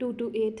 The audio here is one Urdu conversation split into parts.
228,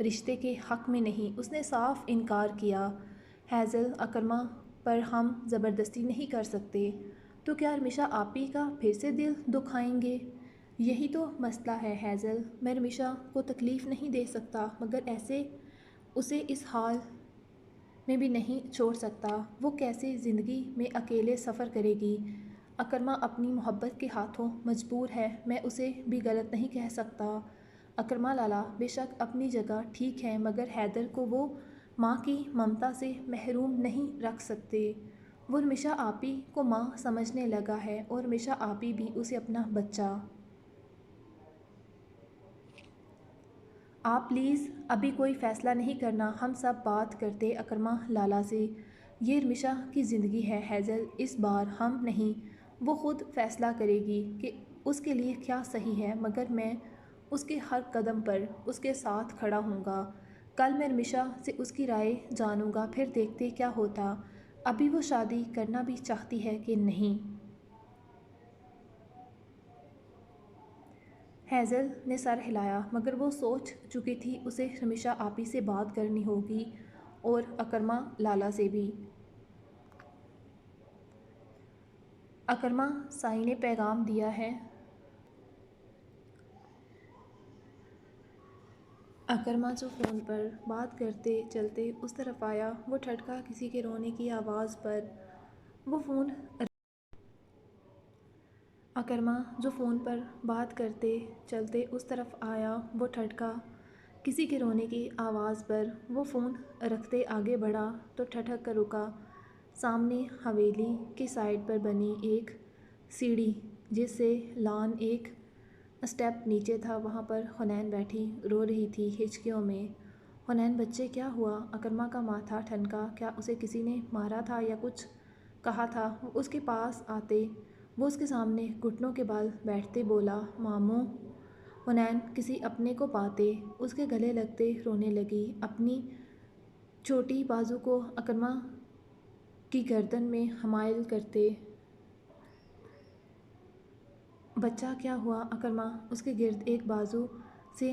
رشتے کے حق میں نہیں۔ اس نے صاف انکار کیا۔ ہیزل، اکرما پر ہم زبردستی نہیں کر سکتے۔ تو کیا رمیشا آپی کا پھر سے دل دکھائیں گے؟ یہی تو مسئلہ ہے ہیزل، میں رمیشا کو تکلیف نہیں دے سکتا مگر ایسے اسے اس حال میں بھی نہیں چھوڑ سکتا۔ وہ کیسے زندگی میں اکیلے سفر کرے گی؟ اکرما اپنی محبت کے ہاتھوں مجبور ہے، میں اسے بھی غلط نہیں کہہ سکتا۔ اکرما لالا بے شک اپنی جگہ ٹھیک ہے مگر حیدر کو وہ ماں کی ممتا سے محروم نہیں رکھ سکتے۔ وہ رمیشا آپی کو ماں سمجھنے لگا ہے اور رمیشا آپی بھی اسے اپنا بچہ۔ آپ پلیز ابھی کوئی فیصلہ نہیں کرنا، ہم سب بات کرتے اکرما لالا سے۔ یہ رمیشا کی زندگی ہے ہیزل، اس بار ہم نہیں، وہ خود فیصلہ کرے گی کہ اس کے لیے کیا صحیح ہے مگر میں اس کے ہر قدم پر اس کے ساتھ کھڑا ہوں گا۔ کل میں رمیشا سے اس کی رائے جانوں گا، پھر دیکھتے کیا ہوتا۔ ابھی وہ شادی کرنا بھی چاہتی ہے کہ نہیں؟ ہیزل نے سر ہلایا مگر وہ سوچ چکی تھی اسے رمیشا آپی سے بات کرنی ہوگی اور اکرما لالا سے بھی۔ اکرما سائی نے پیغام دیا ہے۔ اکرما جو فون پر بات کرتے چلتے اس طرف آیا، وہ ٹھٹکا کسی کے رونے کی آواز پر وہ فون اکرما جو فون پر بات کرتے چلتے اس طرف آیا، وہ ٹھٹکا کسی کے رونے کی آواز پر وہ فون رکھتے آگے بڑھا تو ٹھٹک کر رکا۔ سامنے حویلی کی سائڈ پر بنی ایک سیڑھی جس سے لان ایک اسٹیپ نیچے تھا، وہاں پر حنین بیٹھی رو رہی تھی ہچکیوں میں۔ حنین بچے کیا ہوا؟ اکرما کا ماتھا ٹھنکا، کیا اسے کسی نے مارا تھا یا کچھ کہا تھا؟ وہ اس کے پاس آتے، وہ اس کے سامنے گھٹنوں کے بل بیٹھتے بولا ماموں۔ حنین کسی اپنے کو پاتے اس کے گلے لگتے رونے لگی، اپنی چھوٹی بازو کو اکرما کی گردن میں حمائل کرتے۔ بچہ کیا ہوا؟ اکرما اس کے گرد ایک بازو سے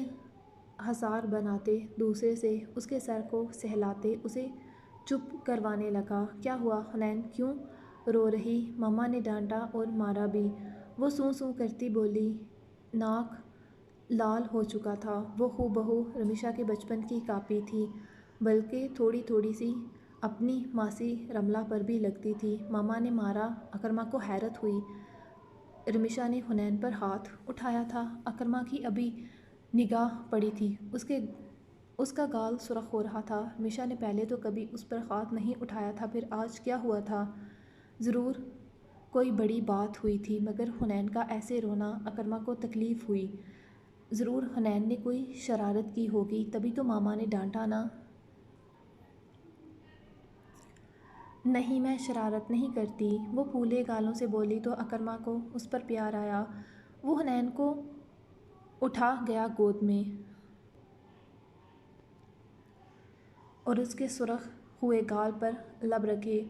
حصار بناتے دوسرے سے اس کے سر کو سہلاتے اسے چپ کروانے لگا۔ کیا ہوا حنین، کیوں رو رہی؟ مما نے ڈانٹا اور مارا بھی، وہ سوں سوں کرتی بولی۔ ناک لال ہو چکا تھا، وہ ہو بہو رمیشا کے بچپن کی کاپی تھی، بلکہ تھوڑی تھوڑی سی اپنی ماسی رملہ پر بھی لگتی تھی۔ مما نے مارا؟ اکرما کو حیرت ہوئی۔ رمیشا نے حنین پر ہاتھ اٹھایا تھا؟ اکرما کی ابھی نگاہ پڑی تھی، اس کا گال سرخ ہو رہا تھا۔ رمیشا نے پہلے تو کبھی اس پر ہاتھ نہیں اٹھایا تھا، پھر آج کیا ہوا تھا؟ ضرور کوئی بڑی بات ہوئی تھی مگر حنین کا ایسے رونا، اکرما کو تکلیف ہوئی۔ ضرور حنین نے کوئی شرارت کی ہوگی، تبھی تو ماما نے ڈانٹا نا۔ نہیں میں شرارت نہیں کرتی، وہ پھولے گالوں سے بولی تو اکرما کو اس پر پیار آیا۔ وہ حنین کو اٹھا گیا گود میں اور اس کے سرخ ہوئے گال پر لب رکھے۔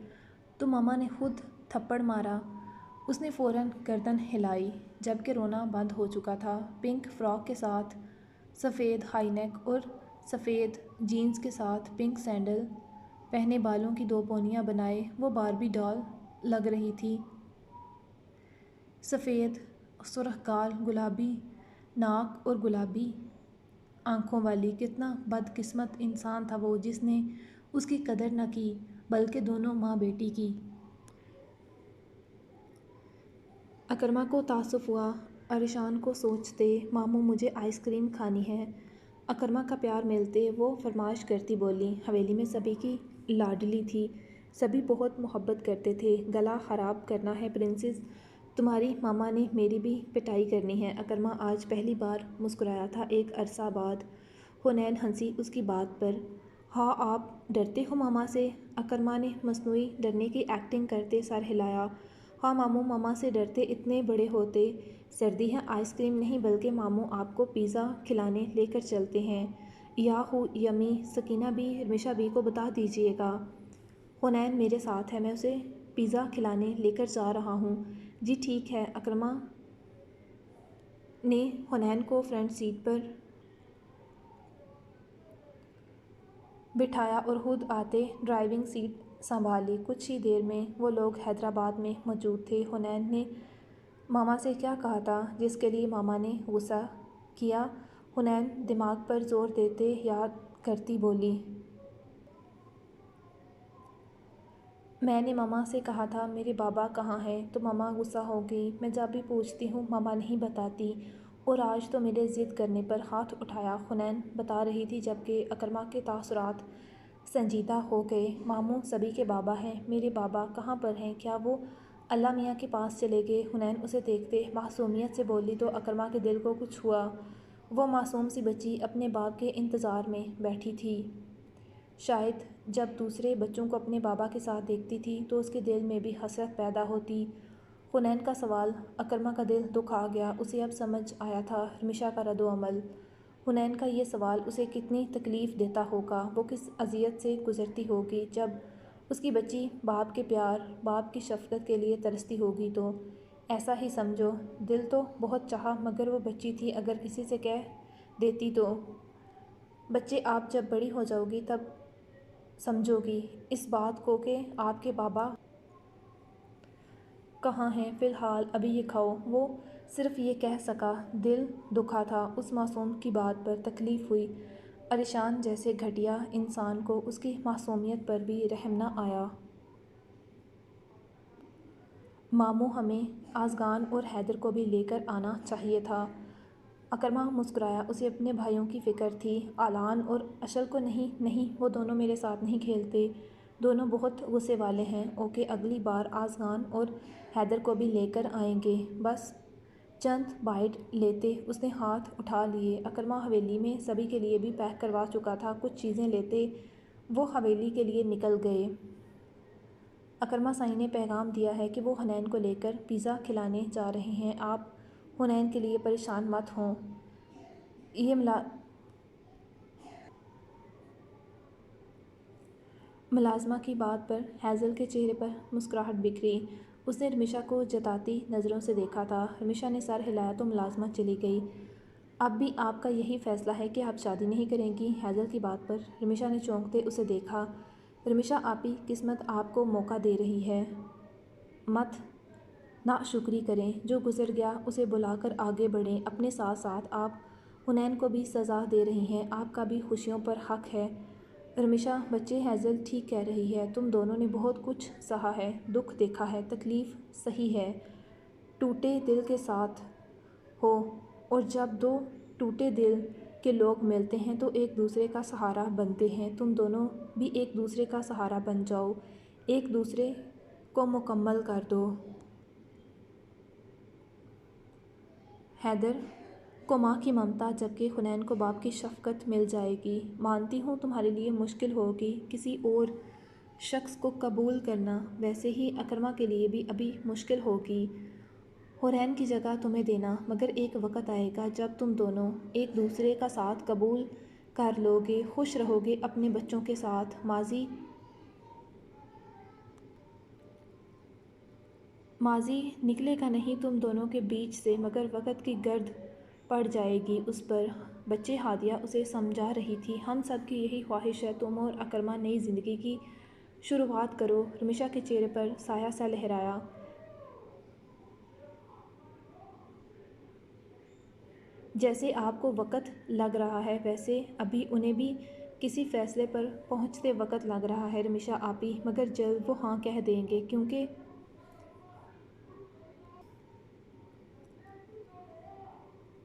تو مما نے خود تھپڑ مارا؟ اس نے فوراً گردن ہلائی جبکہ رونا بند ہو چکا تھا۔ پنک فراک کے ساتھ سفید ہائی نیک اور سفید جینز کے ساتھ پنک سینڈل پہنے، بالوں کی دو پونیاں بنائے وہ باربی ڈال لگ رہی تھی۔ سفید سرخ گال، گلابی ناک اور گلابی آنکھوں والی، کتنا بد قسمت انسان تھا وہ جس نے اس کی قدر نہ کی، بلکہ دونوں ماں بیٹی کی۔ اکرما کو تعصب ہوا، ارشان کو سوچتے ماموں مجھے آئس کریم کھانی ہے۔ اکرما کا پیار ملتے وہ فرمائش کرتی بولی، حویلی میں سبھی کی لاڈلی تھی، سبھی بہت محبت کرتے تھے۔ گلا خراب کرنا ہے پرنسس، تمہاری ماما نے میری بھی پٹائی کرنی ہے۔ اکرما آج پہلی بار مسکرایا تھا ایک عرصہ بعد۔ حنین ہنسی اس کی بات پر۔ ہاں آپ ڈرتے ہو ماما سے؟ اکرما نے مصنوعی ڈرنے کی ایکٹنگ کرتے سر ہلایا۔ ہاں ماموں، ماما سے ڈرتے اتنے بڑے ہوتے۔ سردی ہے، آئس کریم نہیں بلکہ ماموں آپ کو پیزا کھلانے لے کر چلتے ہیں۔ یاہو یمی، سکینہ بھی رمیشا بھی کو بتا دیجیے گا، حنین میرے ساتھ ہے، میں اسے پیزا کھلانے لے کر جا رہا ہوں۔ جی ٹھیک ہے۔ اکرما نے حنین کو فرنٹ سیٹ پر بٹھایا اور خود آتے ڈرائیونگ سیٹ سنبھالی۔ کچھ ہی دیر میں وہ لوگ حیدرآباد میں موجود تھے۔ حنین نے ماما سے کیا کہا تھا جس کے لیے ماما نے غصہ کیا؟ حنین دماغ پر زور دیتے یاد کرتی بولی، میں نے ماما سے کہا تھا میرے بابا کہاں ہیں؟ تو ماما غصہ ہو گئی۔ میں جب بھی پوچھتی ہوں ماما نہیں بتاتی، اور آج تو میرے ضد کرنے پر ہاتھ اٹھایا، حنین بتا رہی تھی جبکہ اکرما کے تاثرات سنجیدہ ہو گئے۔ ماموں سبھی کے بابا ہیں، میرے بابا کہاں پر ہیں؟ کیا وہ اللہ میاں کے پاس چلے گئے؟ حنین اسے دیکھتے معصومیت سے بولی تو اکرما کے دل کو کچھ ہوا۔ وہ معصوم سی بچی اپنے باپ کے انتظار میں بیٹھی تھی۔ شاید جب دوسرے بچوں کو اپنے بابا کے ساتھ دیکھتی تھی تو اس کے دل میں بھی حسرت پیدا ہوتی۔ حنین کا سوال اکرما کا دل دکھا گیا۔ اسے اب سمجھ آیا تھا رمیشہ کا رد و عمل۔ حنین کا یہ سوال اسے کتنی تکلیف دیتا ہوگا، وہ کس اذیت سے گزرتی ہوگی جب اس کی بچی باپ کے پیار، باپ کی شفقت کے لیے ترستی ہوگی تو ایسا ہی سمجھو۔ دل تو بہت چاہا مگر وہ بچی تھی، اگر کسی سے کہہ دیتی تو بچے آپ جب بڑی ہو جاؤ گی تب سمجھو گی اس بات کو کہ آپ کے بابا کہاں ہیں، فی الحال ابھی یہ کھاؤ۔ وہ صرف یہ کہہ سکا۔ دل دکھا تھا اس معصوم کی بات پر، تکلیف ہوئی۔ علیشان جیسے گھٹیا انسان کو اس کی معصومیت پر بھی رحم نہ آیا۔ ماموں ہمیں اذگان اور حیدر کو بھی لے کر آنا چاہیے تھا۔ اکرما مسکرایا، اسے اپنے بھائیوں کی فکر تھی۔ اعلان اور اشل کو نہیں، نہیں وہ دونوں میرے ساتھ نہیں کھیلتے، دونوں بہت غصے والے ہیں۔ اوکے، اگلی بار اذگان اور حیدر کو بھی لے کر آئیں گے۔ بس چند بائٹ لیتے اس نے ہاتھ اٹھا لیے۔ اکرما حویلی میں سبھی کے لیے بھی پیک کروا چکا تھا۔ کچھ چیزیں لیتے وہ حویلی کے لیے نکل گئے۔ اکرما سائیں نے پیغام دیا ہے کہ وہ حنین کو لے کر پیزا کھلانے جا رہے ہیں، آپ حنین کے لیے پریشان مت ہوں۔ یہ ملازمہ کی بات پر ہیزل کے چہرے پر مسکراہٹ بکھری۔ اس نے رمیشہ کو جتاتی نظروں سے دیکھا تھا۔ رمیشہ نے سر ہلایا تو ملازمہ چلی گئی۔ اب بھی آپ کا یہی فیصلہ ہے کہ آپ شادی نہیں کریں گی؟ ہیزل کی بات پر رمیشہ نے چونکتے اسے دیکھا۔ رمیشہ آپی، قسمت آپ کو موقع دے رہی ہے، مت ناشکری کریں۔ جو گزر گیا اسے بھلا کر آگے بڑھیں۔ اپنے ساتھ ساتھ آپ حنین کو بھی سزا دے رہی ہیں، آپ کا بھی خوشیوں پر حق ہے۔ رمیشہ بچے، ہیزل ٹھیک کہہ رہی ہے، تم دونوں نے بہت کچھ سہا ہے، دکھ دیکھا ہے، تکلیف سہی ہے، ٹوٹے دل کے ساتھ ہو، اور جب دو ٹوٹے دل کے لوگ ملتے ہیں تو ایک دوسرے کا سہارا بنتے ہیں۔ تم دونوں بھی ایک دوسرے کا سہارا بن جاؤ، ایک دوسرے کو مکمل کر دو۔ حیدر کو ماں کی ممتا جبکہ حنین کو باپ کی شفقت مل جائے گی۔ مانتی ہوں تمہارے لیے مشکل ہوگی کسی اور شخص کو قبول کرنا، ویسے ہی اکرما کے لیے بھی ابھی مشکل ہوگی حنین کی جگہ تمہیں دینا، مگر ایک وقت آئے گا جب تم دونوں ایک دوسرے کا ساتھ قبول کر لو گے، خوش رہو گے اپنے بچوں کے ساتھ۔ ماضی نکلے گا نہیں تم دونوں کے بیچ سے، مگر وقت کی گرد پڑ جائے گی اس پر۔ بچے، ہادیہ اسے سمجھا رہی تھی، ہم سب کی یہی خواہش ہے، تم اور اکرما نئی زندگی کی شروعات کرو۔ رمیشہ کے چہرے پر سایہ سا لہرایا۔ جیسے آپ کو وقت لگ رہا ہے ویسے ابھی انہیں بھی کسی فیصلے پر پہنچتے وقت لگ رہا ہے رمیشہ آپی، مگر جلد وہ ہاں کہہ دیں گے، کیونکہ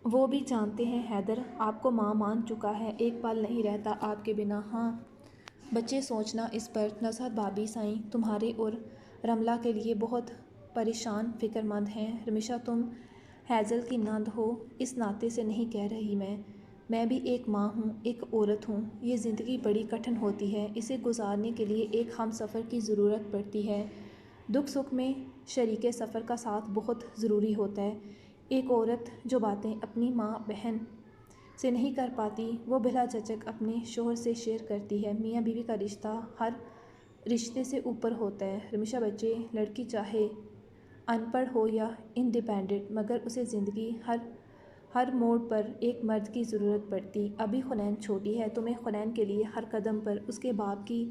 وہ بھی جانتے ہیں حیدر آپ کو ماں مان چکا ہے، ایک پل نہیں رہتا آپ کے بنا۔ ہاں بچے، سوچنا اس پر۔ نصرت بھابی سائیں تمہارے اور رملہ کے لیے بہت پریشان فکر مند ہیں۔ رمیشہ تم ہیزل کی نند ہو، اس ناطے سے نہیں کہہ رہی میں بھی ایک ماں ہوں، ایک عورت ہوں۔ یہ زندگی بڑی کٹھن ہوتی ہے، اسے گزارنے کے لیے ایک ہم سفر کی ضرورت پڑتی ہے۔ دکھ سکھ میں شریک سفر کا ساتھ بہت ضروری ہوتا ہے۔ ایک عورت جو باتیں اپنی ماں بہن سے نہیں کر پاتی وہ بلا جھجک اپنے شوہر سے شیئر کرتی ہے۔ میاں بیوی کا رشتہ ہر رشتے سے اوپر ہوتا ہے۔ رمیشہ بچے، لڑکی چاہے ان پڑھ ہو یا انڈیپینڈنٹ، مگر اسے زندگی ہر موڑ پر ایک مرد کی ضرورت پڑتی۔ ابھی حنین چھوٹی ہے، تمہیں حنین کے لیے ہر قدم پر اس کے باپ کی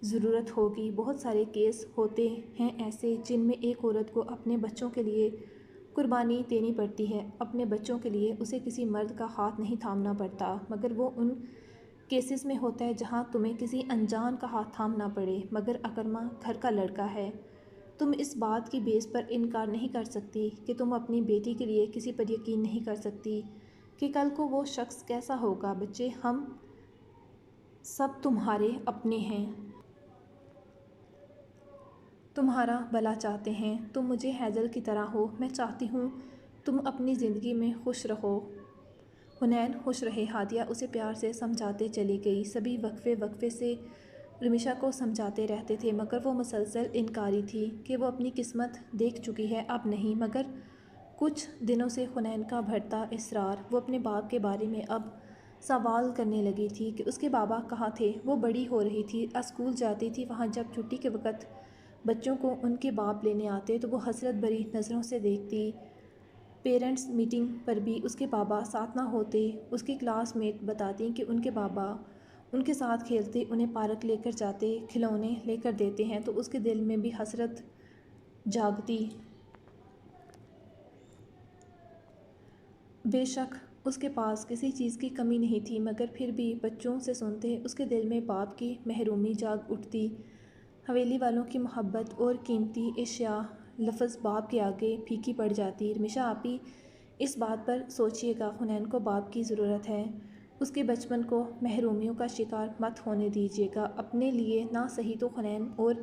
ضرورت ہوگی۔ بہت سارے کیس ہوتے ہیں ایسے جن میں ایک عورت کو اپنے بچوں کے لیے قربانی دینی پڑتی ہے۔ اپنے بچوں کے لیے اسے کسی مرد کا ہاتھ نہیں تھامنا پڑتا، مگر وہ ان کیسز میں ہوتا ہے جہاں تمہیں کسی انجان کا ہاتھ تھامنا پڑے۔ مگر اکرما گھر کا لڑکا ہے، تم اس بات کی بیس پر انکار نہیں کر سکتی کہ تم اپنی بیٹی کے لیے کسی پر یقین نہیں کر سکتی کہ کل کو وہ شخص کیسا ہوگا۔ بچے ہم سب تمہارے اپنے ہیں، تمہارا بھلا چاہتے ہیں۔ تم مجھے حیضل کی طرح ہو، میں چاہتی ہوں تم اپنی زندگی میں خوش رہو۔ حنین خوش رہے، ہادیہ اسے پیار سے سمجھاتے چلی گئی۔ سبھی وقفے وقفے سے رمیشا کو سمجھاتے رہتے تھے، مگر وہ مسلسل انکاری تھی کہ وہ اپنی قسمت دیکھ چکی ہے، اب نہیں۔ مگر کچھ دنوں سے حنین کا بڑھتا اصرار، وہ اپنے باپ کے بارے میں اب سوال کرنے لگی تھی کہ اس کے بابا کہاں تھے۔ وہ بڑی ہو رہی تھی، اسکول جاتی تھی، وہاں جب چھٹی کے وقت بچوں کو ان کے باپ لینے آتے تو وہ حسرت بھری نظروں سے دیکھتی۔ پیرنٹس میٹنگ پر بھی اس کے بابا ساتھ نہ ہوتے۔ اس کی کلاس میٹ بتاتی کہ ان کے بابا ان کے ساتھ کھیلتے، انہیں پارک لے کر جاتے، کھلونے لے کر دیتے ہیں، تو اس کے دل میں بھی حسرت جاگتی۔ بے شک اس کے پاس کسی چیز کی کمی نہیں تھی، مگر پھر بھی بچوں سے سنتے اس کے دل میں باپ کی محرومی جاگ اٹھتی۔ حویلی والوں کی محبت اور قیمتی اشیاء لفظ باپ کے آگے پھیکی پڑ جاتی۔ رمیشا آپی اس بات پر سوچیے گا، حنین کو باپ کی ضرورت ہے، اس کے بچپن کو محرومیوں کا شکار مت ہونے دیجیے گا۔ اپنے لیے نہ سہی تو حنین اور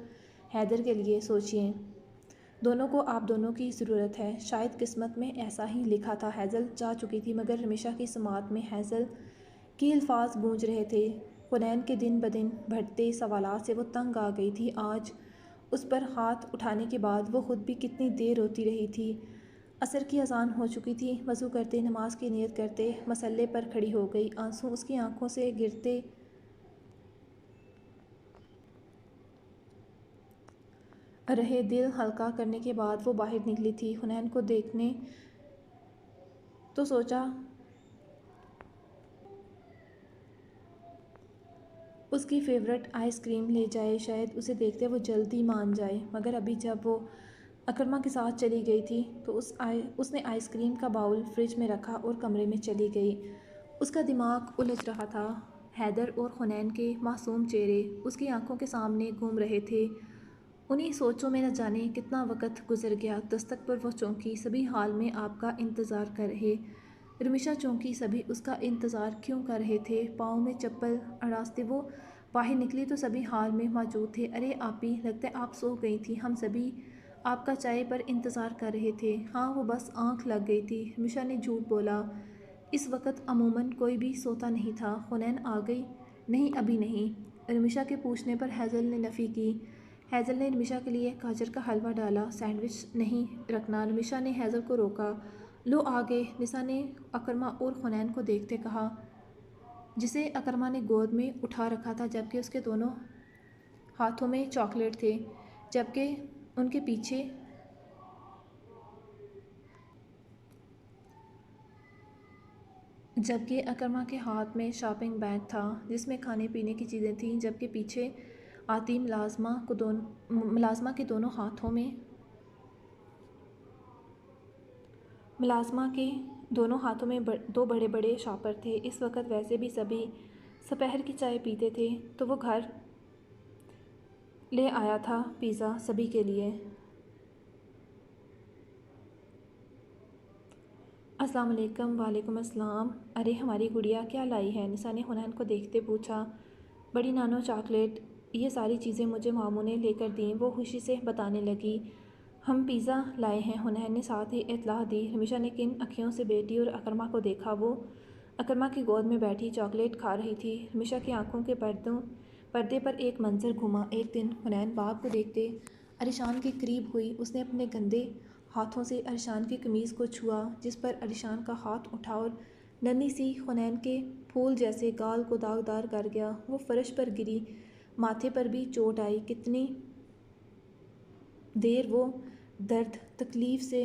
حیدر کے لیے سوچیے، دونوں کو آپ دونوں کی ضرورت ہے۔ شاید قسمت میں ایسا ہی لکھا تھا۔ حیضل جا چکی تھی، مگر رمیشا کی سماعت میں حیضل کے الفاظ گونج رہے تھے۔ حنین کے دن بدن بڑھتے سوالات سے وہ تنگ آ گئی تھی۔ آج اس پر ہاتھ اٹھانے کے بعد وہ خود بھی کتنی دیر روتی رہی تھی۔ عصر کی اذان ہو چکی تھی۔ وضو کرتے، نماز کی نیت کرتے مصلے پر کھڑی ہو گئی۔ آنسو اس کی آنکھوں سے گرتے رہے۔ دل ہلکا کرنے کے بعد وہ باہر نکلی تھی۔ حنین کو دیکھنے تو سوچا اس کی فیورٹ آئس کریم لے جائے، شاید اسے دیکھتے وہ جلدی مان جائے۔ مگر ابھی جب وہ اکرما کے ساتھ چلی گئی تھی تو اس نے آئس کریم کا باؤل فریج میں رکھا اور کمرے میں چلی گئی۔ اس کا دماغ الجھ رہا تھا۔ حیدر اور حنین کے معصوم چہرے اس کی آنکھوں کے سامنے گھوم رہے تھے۔ انہی سوچوں میں نہ جانے کتنا وقت گزر گیا۔ دستک پر وہ چونکی، سبھی حال میں آپ کا انتظار کر رہے۔ رمیشا چونکی، سبھی اس کا انتظار کیوں کر رہے تھے؟ پاؤں میں چپل اڑاستے وہ باہر نکلی تو سبھی حال میں موجود تھے۔ ارے آپی، لگتا ہے آپ سو گئی تھیں، ہم سبھی آپ کا چائے پر انتظار کر رہے تھے۔ ہاں، وہ بس آنکھ لگ گئی تھی، رمیشا نے جھوٹ بولا۔ اس وقت عموماً کوئی بھی سوتا نہیں تھا۔ حنین آ گئی؟ نہیں، ابھی نہیں، رمیشا کے پوچھنے پر حیضل نے نفی کی۔ حیضل نے رمیشا کے لیے گاجر کا حلوہ ڈالا۔ سینڈوچ نہیں رکھنا؟ رمیشا نے حیضل کو روکا۔ لو آ گئے، نسا نے اکرما اور حنین کو دیکھتے کہا، جسے اکرما نے گود میں اٹھا رکھا تھا، جبکہ اس کے دونوں ہاتھوں میں چاکلیٹ تھے، جبکہ ان کے پیچھے جبکہ اکرما کے ہاتھ میں شاپنگ بیگ تھا جس میں کھانے پینے کی چیزیں تھیں، جبکہ پیچھے آتی ملازمہ کے دونوں ہاتھوں میں دو بڑے بڑے شاپر تھے۔ اس وقت ویسے بھی سبھی سپہر کی چائے پیتے تھے، تو وہ گھر لے آیا تھا پیزا سبھی کے لیے۔ السلام علیکم۔ وعلیکم السلام۔ ارے ہماری گڑیا کیا لائی ہے؟ نسا نے حنین کو دیکھتے پوچھا۔ بڑی نانو چاکلیٹ، یہ ساری چیزیں مجھے ماموں نے لے کر دیں، وہ خوشی سے بتانے لگی۔ ہم پیزا لائے ہیں، حنین نے ساتھ ہی اطلاع دی۔ رمیشا نے کن اکھیوں سے بیٹی اور اکرما کو دیکھا۔ وہ اکرما کی گود میں بیٹھی چاکلیٹ کھا رہی تھی۔ رمیشا کی آنکھوں کے پردے پر ایک منظر گھوما۔ ایک دن حنین باپ کو دیکھتے عریشان کے قریب ہوئی۔ اس نے اپنے گندے ہاتھوں سے عریشان کی قمیض کو چھوا، جس پر عریشان کا ہاتھ اٹھا اور ننھی سی حنین کے پھول جیسے گال کو داغدار کر گیا۔ وہ فرش پر گری، ماتھے پر بھی چوٹ آئی۔ کتنی دیر وہ درد تکلیف سے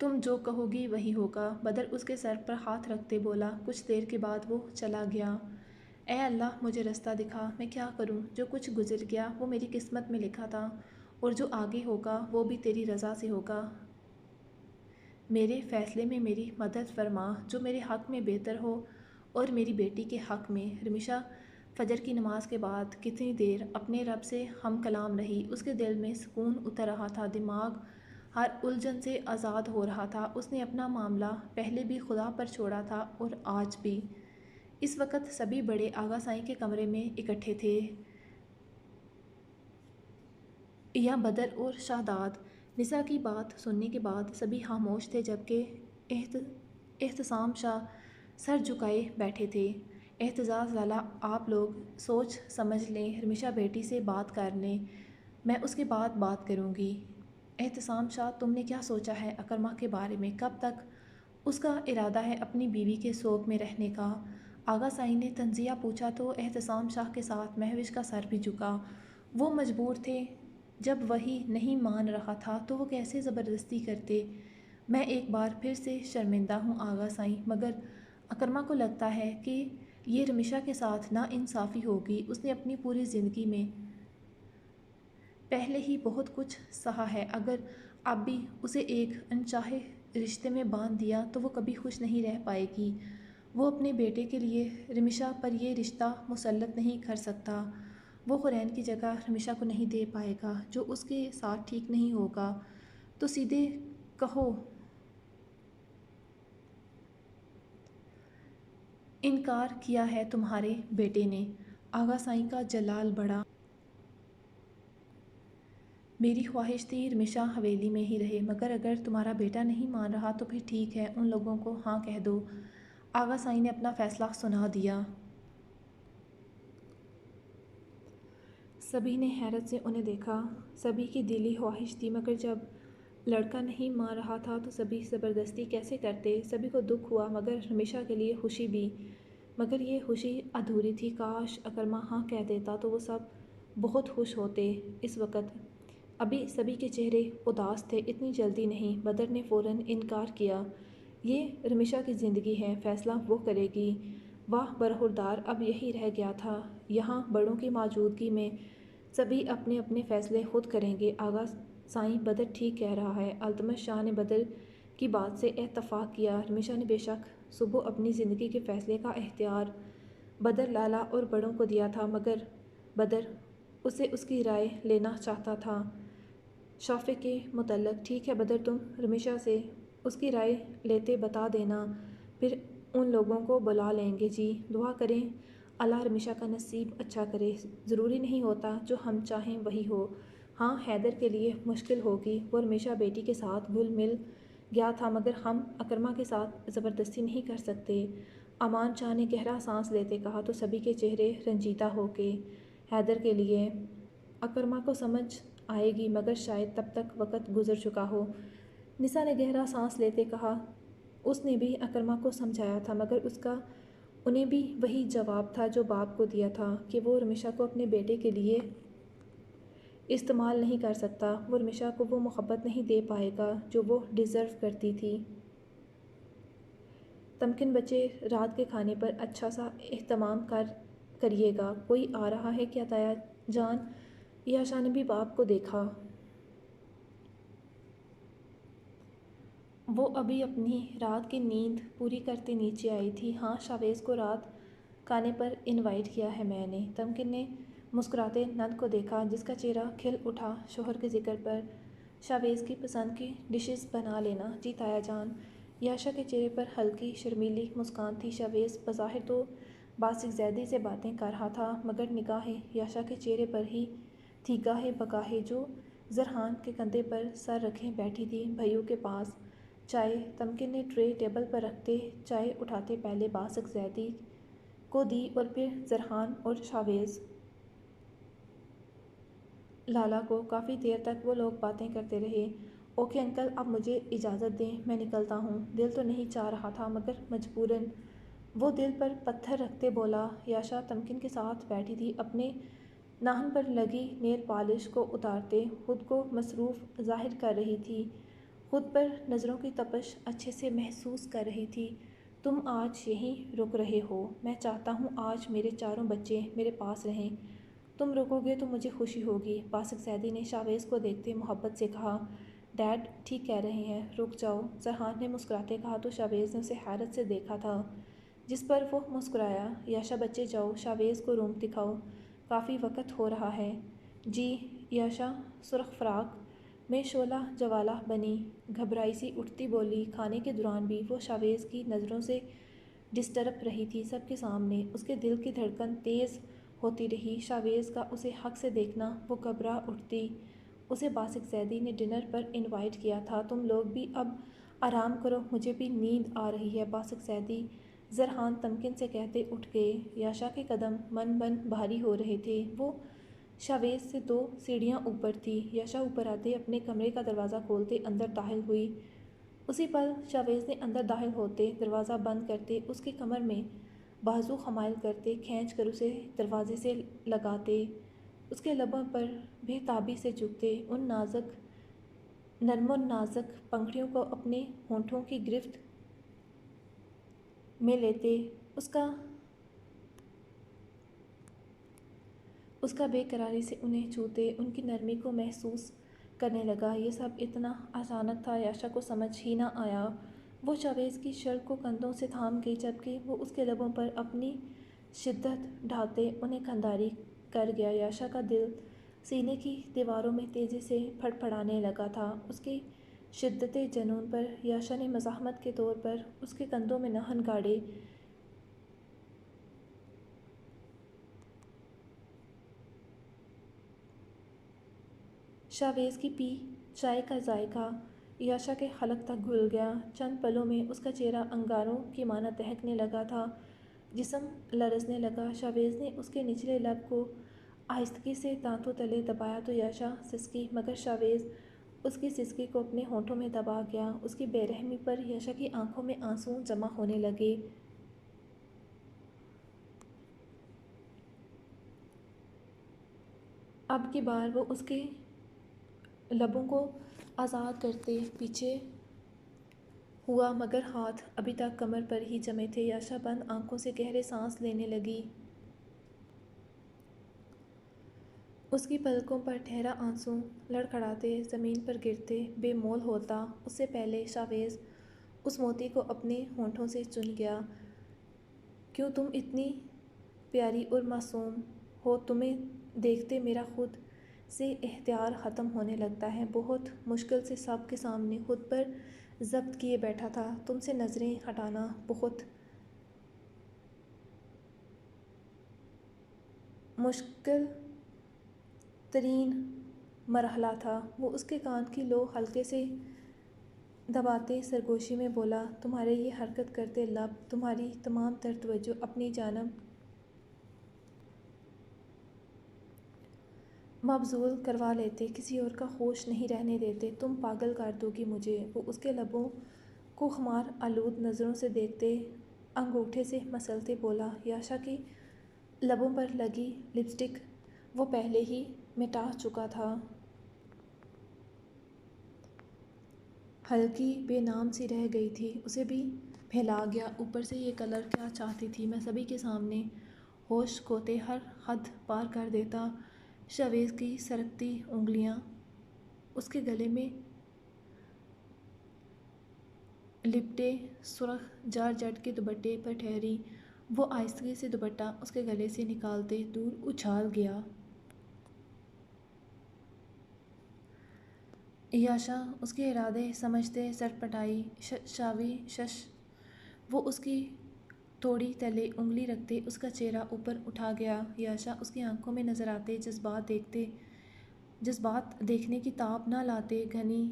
تم جو کہو گی وہی ہوگا، بدر اس کے سر پر ہاتھ رکھتے بولا۔ کچھ دیر کے بعد وہ چلا گیا۔ اے اللہ مجھے رستہ دکھا، میں کیا کروں؟ جو کچھ گزر گیا وہ میری قسمت میں لکھا تھا، اور جو آگے ہوگا وہ بھی تیری رضا سے ہوگا۔ میرے فیصلے میں میری مدد فرما، جو میرے حق میں بہتر ہو اور میری بیٹی کے حق میں۔ رمیشا فجر کی نماز کے بعد کتنی دیر اپنے رب سے ہم کلام رہی۔ اس کے دل میں سکون اتر رہا تھا، دماغ ہر الجھن سے آزاد ہو رہا تھا۔ اس نے اپنا معاملہ پہلے بھی خدا پر چھوڑا تھا اور آج بھی۔ اس وقت سبھی بڑے آغا سائیں کے کمرے میں اکٹھے تھے۔ یا بدر اور شہداد۔ نساء کی بات سننے کے بعد سبھی خاموش تھے، جبکہ احتسام شاہ سر جھکائے بیٹھے تھے۔ اعتزاز لالا، آپ لوگ سوچ سمجھ لیں، رمیشا بیٹی سے بات کر لیں، میں اس کے بعد بات کروں گی۔ احتسام شاہ، تم نے کیا سوچا ہے اکرمہ کے بارے میں؟ کب تک اس کا ارادہ ہے اپنی بیوی کے سوگ میں رہنے کا؟ آغا سائیں نے تنزیہ پوچھا تو احتسام شاہ کے ساتھ مہوش کا سر بھی جھکا۔ وہ مجبور تھے، جب وہی نہیں مان رہا تھا تو وہ کیسے زبردستی کرتے؟ میں ایک بار پھر سے شرمندہ ہوں آغا سائیں، مگر اکرمہ کو لگتا ہے کہ یہ رمیشا کے ساتھ ناانصافی ہوگی۔ اس نے اپنی پوری زندگی میں پہلے ہی بہت کچھ سہا ہے، اگر اب بھی اسے ایک انچاہے رشتے میں باندھ دیا تو وہ کبھی خوش نہیں رہ پائے گی۔ وہ اپنے بیٹے کے لیے رمیشا پر یہ رشتہ مسلط نہیں کر سکتا۔ وہ قرین کی جگہ رمیشا کو نہیں دے پائے گا، جو اس کے ساتھ ٹھیک نہیں ہوگا۔ تو سیدھے کہو، انکار کیا ہے تمہارے بیٹے نے؟ آغا سائیں کا جلال بڑھا۔ میری خواہش تھی رمیشا حویلی میں ہی رہے، مگر اگر تمہارا بیٹا نہیں مان رہا تو پھر ٹھیک ہے، ان لوگوں کو ہاں کہہ دو۔ آغا سائیں نے اپنا فیصلہ سنا دیا۔ سبھی نے حیرت سے انہیں دیکھا۔ سبھی کی دلی خواہش تھی، مگر جب لڑکا نہیں مان رہا تھا تو سبھی زبردستی کیسے کرتے؟ سبھی کو دکھ ہوا، مگر رمیشا کے لیے خوشی بھی۔ مگر یہ خوشی ادھوری تھی۔ کاش اکرمہ ہاں کہہ دیتا تو وہ سب بہت خوش ہوتے۔ اس وقت ابھی سبھی کے چہرے اداس تھے۔ اتنی جلدی نہیں، بدر نے فوراً انکار کیا۔ یہ رمیشا کی زندگی ہے، فیصلہ وہ کرے گی۔ واہ برخوردار، اب یہی رہ گیا تھا، یہاں بڑوں کی موجودگی میں سبھی اپنے اپنے فیصلے خود کریں گے۔ آغا سائیں، بدر ٹھیک کہہ رہا ہے۔ التمش شاہ نے بدر کی بات سے اتفاق کیا۔ رمیشا نے بے شک صبح اپنی زندگی کے فیصلے کا اختیار بدر لالا اور بڑوں کو دیا تھا، مگر بدر اسے اس کی رائے لینا چاہتا تھا شافع کے متعلق۔ ٹھیک ہے بدر، تم رمیشا سے اس کی رائے لیتے بتا دینا، پھر ان لوگوں کو بلا لیں گے۔ جی، دعا کریں اللہ رمیشا کا نصیب اچھا کرے۔ ضروری نہیں ہوتا جو ہم چاہیں وہی ہو۔ ہاں، حیدر کے لیے مشکل ہوگی، وہ رمیشا بیٹی کے ساتھ گھل مل گیا تھا، مگر ہم اکرمہ کے ساتھ زبردستی نہیں کر سکتے۔ امان شاہ نے گہرا سانس لیتے کہا تو سبھی کے چہرے رنجیدہ ہو کے۔ حیدر کے لیے اکرمہ کو سمجھ آئے گی، مگر شاید تب تک وقت گزر چکا ہو۔ نساء نے گہرا سانس لیتے کہا، اس نے بھی اکرمہ کو سمجھایا تھا، مگر اس کا انہیں بھی وہی جواب تھا جو باپ کو دیا تھا، کہ وہ رمیشا کو اپنے بیٹے کے لیے استعمال نہیں کر سکتا۔ وہ رمیشا کو وہ محبت نہیں دے پائے گا جو وہ ڈیزرو کرتی تھی۔ تمکن بچے، رات کے کھانے پر اچھا سا اہتمام کریے گا۔ کوئی آ رہا ہے کیا تایا جان؟ عائشہ نے بھی باپ کو دیکھا۔ وہ ابھی اپنی رات کی نیند پوری کرتے نیچے آئی تھی۔ ہاں، شاویز کو رات کھانے پر انوائٹ کیا ہے میں نے۔ تمکن نے مسکراتے نند کو دیکھا، جس کا چہرہ کھل اٹھا شوہر کے ذکر پر۔ شاویز کی پسند کی ڈشز بنا لینا۔ جی تایا جان۔ عائشہ کے چہرے پر ہلکی شرمیلی مسکان تھی۔ شاویز بظاہر تو باسق زیدی سے باتیں کر رہا تھا، مگر نگاہیں عائشہ کے چہرے پر ہی تھی، گاہے بگاہے، جو زرحان کے کندھے پر سر رکھے بیٹھی تھی بھائیوں کے پاس۔ چائے؟ تمکن نے ٹرے ٹیبل پر رکھتے چائے اٹھاتے پہلے باسق زیدی کو دی اور پھر زرحان اور شاویز لالا کو۔ کافی دیر تک وہ لوگ باتیں کرتے رہے۔ اوکے انکل، اب مجھے اجازت دیں، میں نکلتا ہوں۔ دل تو نہیں چاہ رہا تھا، مگر مجبوراً وہ دل پر پتھر رکھتے بولا۔ عائشہ تمکن کے ساتھ بیٹھی تھی، اپنے ناخن پر لگی نیل پالش کو اتارتے خود کو مصروف ظاہر کر رہی تھی۔ خود پر نظروں کی تپش اچھے سے محسوس کر رہی تھی۔ تم آج یہیں رک رہے ہو؟ میں چاہتا ہوں آج میرے چاروں بچے میرے پاس رہیں۔ تم رکو گے تو مجھے خوشی ہوگی۔ باسق زیدی نے شاویز کو دیکھتے محبت سے کہا۔ ڈیڈ ٹھیک کہہ رہے ہیں، رک جاؤ، سرحان نے مسکراتے کہا تو شاویز نے اسے حیرت سے دیکھا تھا، جس پر وہ مسکرایا۔ یاشا بچے جاؤ، شاویز کو روم دکھاؤ، کافی وقت ہو رہا ہے۔ جی۔ یاشا سرخ فراق میں شعلہ جوالہ بنی گھبرائی سی اٹھتی بولی۔ کھانے کے دوران بھی وہ شاویز کی نظروں سے ڈسٹرب رہی تھی۔ سب کے سامنے اس کے دل کی دھڑکن تیز ہوتی رہی۔ شاویز کا اسے حق سے دیکھنا، وہ گھبرا اٹھتی۔ اسے باسق زیدی نے ڈنر پر انوائٹ کیا تھا، تم لوگ بھی اب آرام کرو، مجھے بھی نیند آ رہی ہے۔ باسق زیدی زرحان تمکن سے کہتے اٹھ گئے۔ یاشا کے قدم من من بھاری ہو رہے تھے۔ وہ شاویز سے 2 سیڑھیاں اوپر تھی۔ یاشا اوپر آتے اپنے کمرے کا دروازہ کھولتے اندر داخل ہوئی۔ اسی پل شاویز نے اندر داخل ہوتے دروازہ بند کرتے اس کی کمر میں بازو حمائل کرتے کھینچ کر اسے دروازے سے لگاتے، اس کے لبوں پر بے تابی سے جھکتے، ان نرم و نازک پنکھڑیوں کو اپنے ہونٹوں کی گرفت میں لیتے، اس کا بے قراری سے انہیں چھوتے، ان کی نرمی کو محسوس کرنے لگا۔ یہ سب اتنا اچانک تھا، یاشا کو سمجھ ہی نہ آیا۔ وہ شاویز کی شرٹ کو کندھوں سے تھام گئی جبکہ وہ اس کے لبوں پر اپنی شدت ڈھالتے انہیں کھنداری کر گیا۔ یاشا کا دل سینے کی دیواروں میں تیزی سے پھڑپڑانے لگا تھا۔ اس کی شدت جنون پر یاشا نے مزاحمت کے طور پر اس کے کندھوں میں نہن گاڑے۔ شاویز کی پی چائے کا ذائقہ یاشا کے حلق تک گھل گیا۔ چند پلوں میں اس کا چہرہ انگاروں کی مانند دہکنے لگا تھا، جسم لرزنے لگا۔ شاویز نے اس کے نچلے لب کو آہستگی سے دانتوں تلے دبایا تو یاشا سسکی، مگر شاویز اس کی سسکی کو اپنے ہونٹوں میں دبا گیا۔ اس کی بے رحمی پر یاشا کی آنکھوں میں آنسو جمع ہونے لگے۔ اب کی بار وہ اس کے لبوں کو آزاد کرتے پیچھے ہوا، مگر ہاتھ ابھی تک کمر پر ہی جمے تھے۔ یاشا بند آنکھوں سے گہرے سانس لینے لگی۔ اس کی پلکوں پر ٹھہرا آنسو لڑکھڑاتے زمین پر گرتے بے مول ہوتا۔ اس سے پہلے شاویز اس موتی کو اپنے ہونٹوں سے چن گیا۔ کیوں تم اتنی پیاری اور معصوم ہو؟ تمہیں دیکھتے میرا خود سے اختیار ختم ہونے لگتا ہے۔ بہت مشکل سے سب کے سامنے خود پر ضبط کیے بیٹھا تھا۔ تم سے نظریں ہٹانا بہت مشکل ترین مرحلہ تھا۔ وہ اس کے کان کی لو ہلکے سے دباتے سرگوشی میں بولا، تمہارے یہ حرکت کرتے لب، تمہاری تمام تر توجہ اپنی جانب مبذول کروا لیتے، کسی اور کا ہوش نہیں رہنے دیتے۔ تم پاگل کر دو گی مجھے۔ وہ اس کے لبوں کو خمار آلود نظروں سے دیکھتے انگوٹھے سے مسلتے بولا، یاشا کی لبوں پر لگی لپسٹک وہ پہلے ہی مٹا چکا تھا۔ ہلکی بے نام سی رہ گئی تھی، اسے بھی پھیلا گیا۔ اوپر سے یہ کلر کیا چاہتی تھی میں سبھی کے سامنے ہوش کھوتے ہر حد پار کر دیتا۔ شاویز کی سرکتی انگلیاں اس کے گلے میں لپٹے سرخ جارجٹ کے دوپٹے پر ٹھہری۔ وہ آہستگی سے دوپٹہ اس کے گلے سے نکالتے دور اچھال گیا۔ یاشا اس کے ارادے سمجھتے سٹپٹائی۔ شاوی شش۔ وہ اس کی توڑی تلے انگلی رکھتے اس کا چہرہ اوپر اٹھا گیا۔ یاشا اس کی آنکھوں میں نظر آتے جذبات دیکھنے کی تاب نہ لاتے، گھنی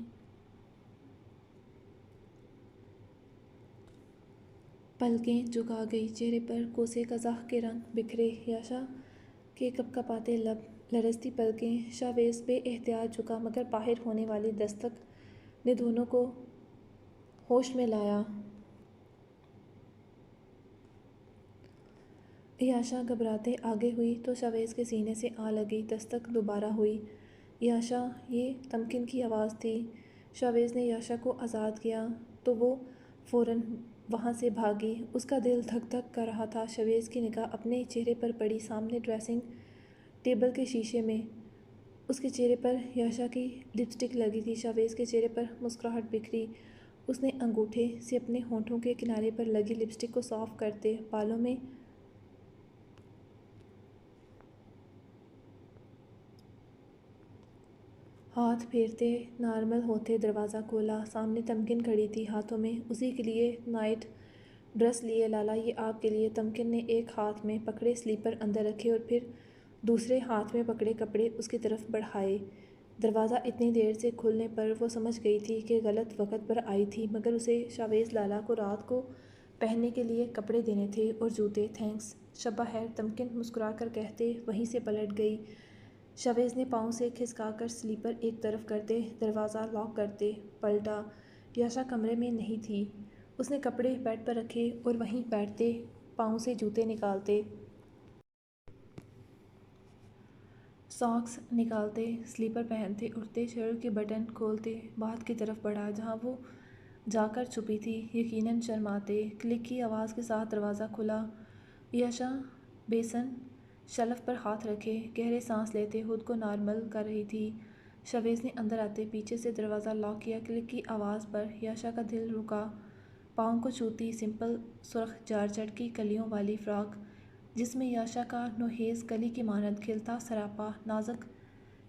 پلکیں جھکا گئی، چہرے پر کوسے قزح کے رنگ بکھرے۔ یاشا کے کپکپاتے لب، لرزتی پلکیں۔ شاویز بے اختیار جھکا، مگر باہر ہونے والی دستک نے دونوں کو ہوش میں لایا۔ یاشا گھبراتے آگے ہوئی تو شاویز کے سینے سے آ لگی۔ دستک دوبارہ ہوئی۔ یاشا، یہ تمکن کی آواز تھی۔ شاویز نے یاشا کو آزاد کیا تو وہ فوراً وہاں سے بھاگی۔ اس کا دل دھک دھک کر رہا تھا۔ شاویز کی نگاہ اپنے چہرے پر پڑی۔ سامنے ڈریسنگ ٹیبل کے شیشے میں اس کے چہرے پر یاشا کی لپسٹک لگی تھی۔ شاویز کے چہرے پر مسکراہٹ بکھری۔ اس نے انگوٹھے سے اپنے ہونٹوں کے کنارے پر لگی لپسٹک کو صاف کرتے، بالوں میں ہاتھ پھیرتے نارمل ہوتے دروازہ کھولا۔ سامنے تمکن کھڑی تھی، ہاتھوں میں اسی کے لیے نائٹ ڈریس لیے۔ لالا یہ آپ کے لیے۔ تمکن نے ایک ہاتھ میں پکڑے سلیپر اندر رکھے اور پھر دوسرے ہاتھ میں پکڑے کپڑے اس کی طرف بڑھائے۔ دروازہ اتنی دیر سے کھلنے پر وہ سمجھ گئی تھی کہ غلط وقت پر آئی تھی، مگر اسے شاویز لالا کو رات کو پہننے کے لیے کپڑے دینے تھے اور جوتے۔ تھینکس شب بخیر، تمکن مسکرا کر کہتے وہیں سے پلٹ گئی۔ شاویز نے پاؤں سے کھسکا کر سلیپر ایک طرف کرتے دروازہ لاک کرتے پلٹا۔ یاشا کمرے میں نہیں تھی۔ اس نے کپڑے بیڈ پر رکھے اور وہیں بیٹھتے پاؤں سے جوتے نکالتے، ساکس نکالتے، سلیپر پہنتے، اٹھتے، شرٹ کے بٹن کھولتے باتھ کی طرف بڑھا جہاں وہ جا کر چھپی تھی، یقیناً شرماتے۔ کلک کی آواز کے ساتھ دروازہ کھلا۔ یاشا بیسن شیلف پر ہاتھ رکھے گہرے سانس لیتے خود کو نارمل کر رہی تھی۔ شاویز نے اندر آتے پیچھے سے دروازہ لاک کیا۔ کلک کی آواز پر یاشا کا دل رکا۔ پاؤں کو چھوتی سمپل سرخ جارجٹ کی کلیوں والی فراک، جس میں یاشا کا نوہیز کلی کی مانند کھلتا سراپا نازک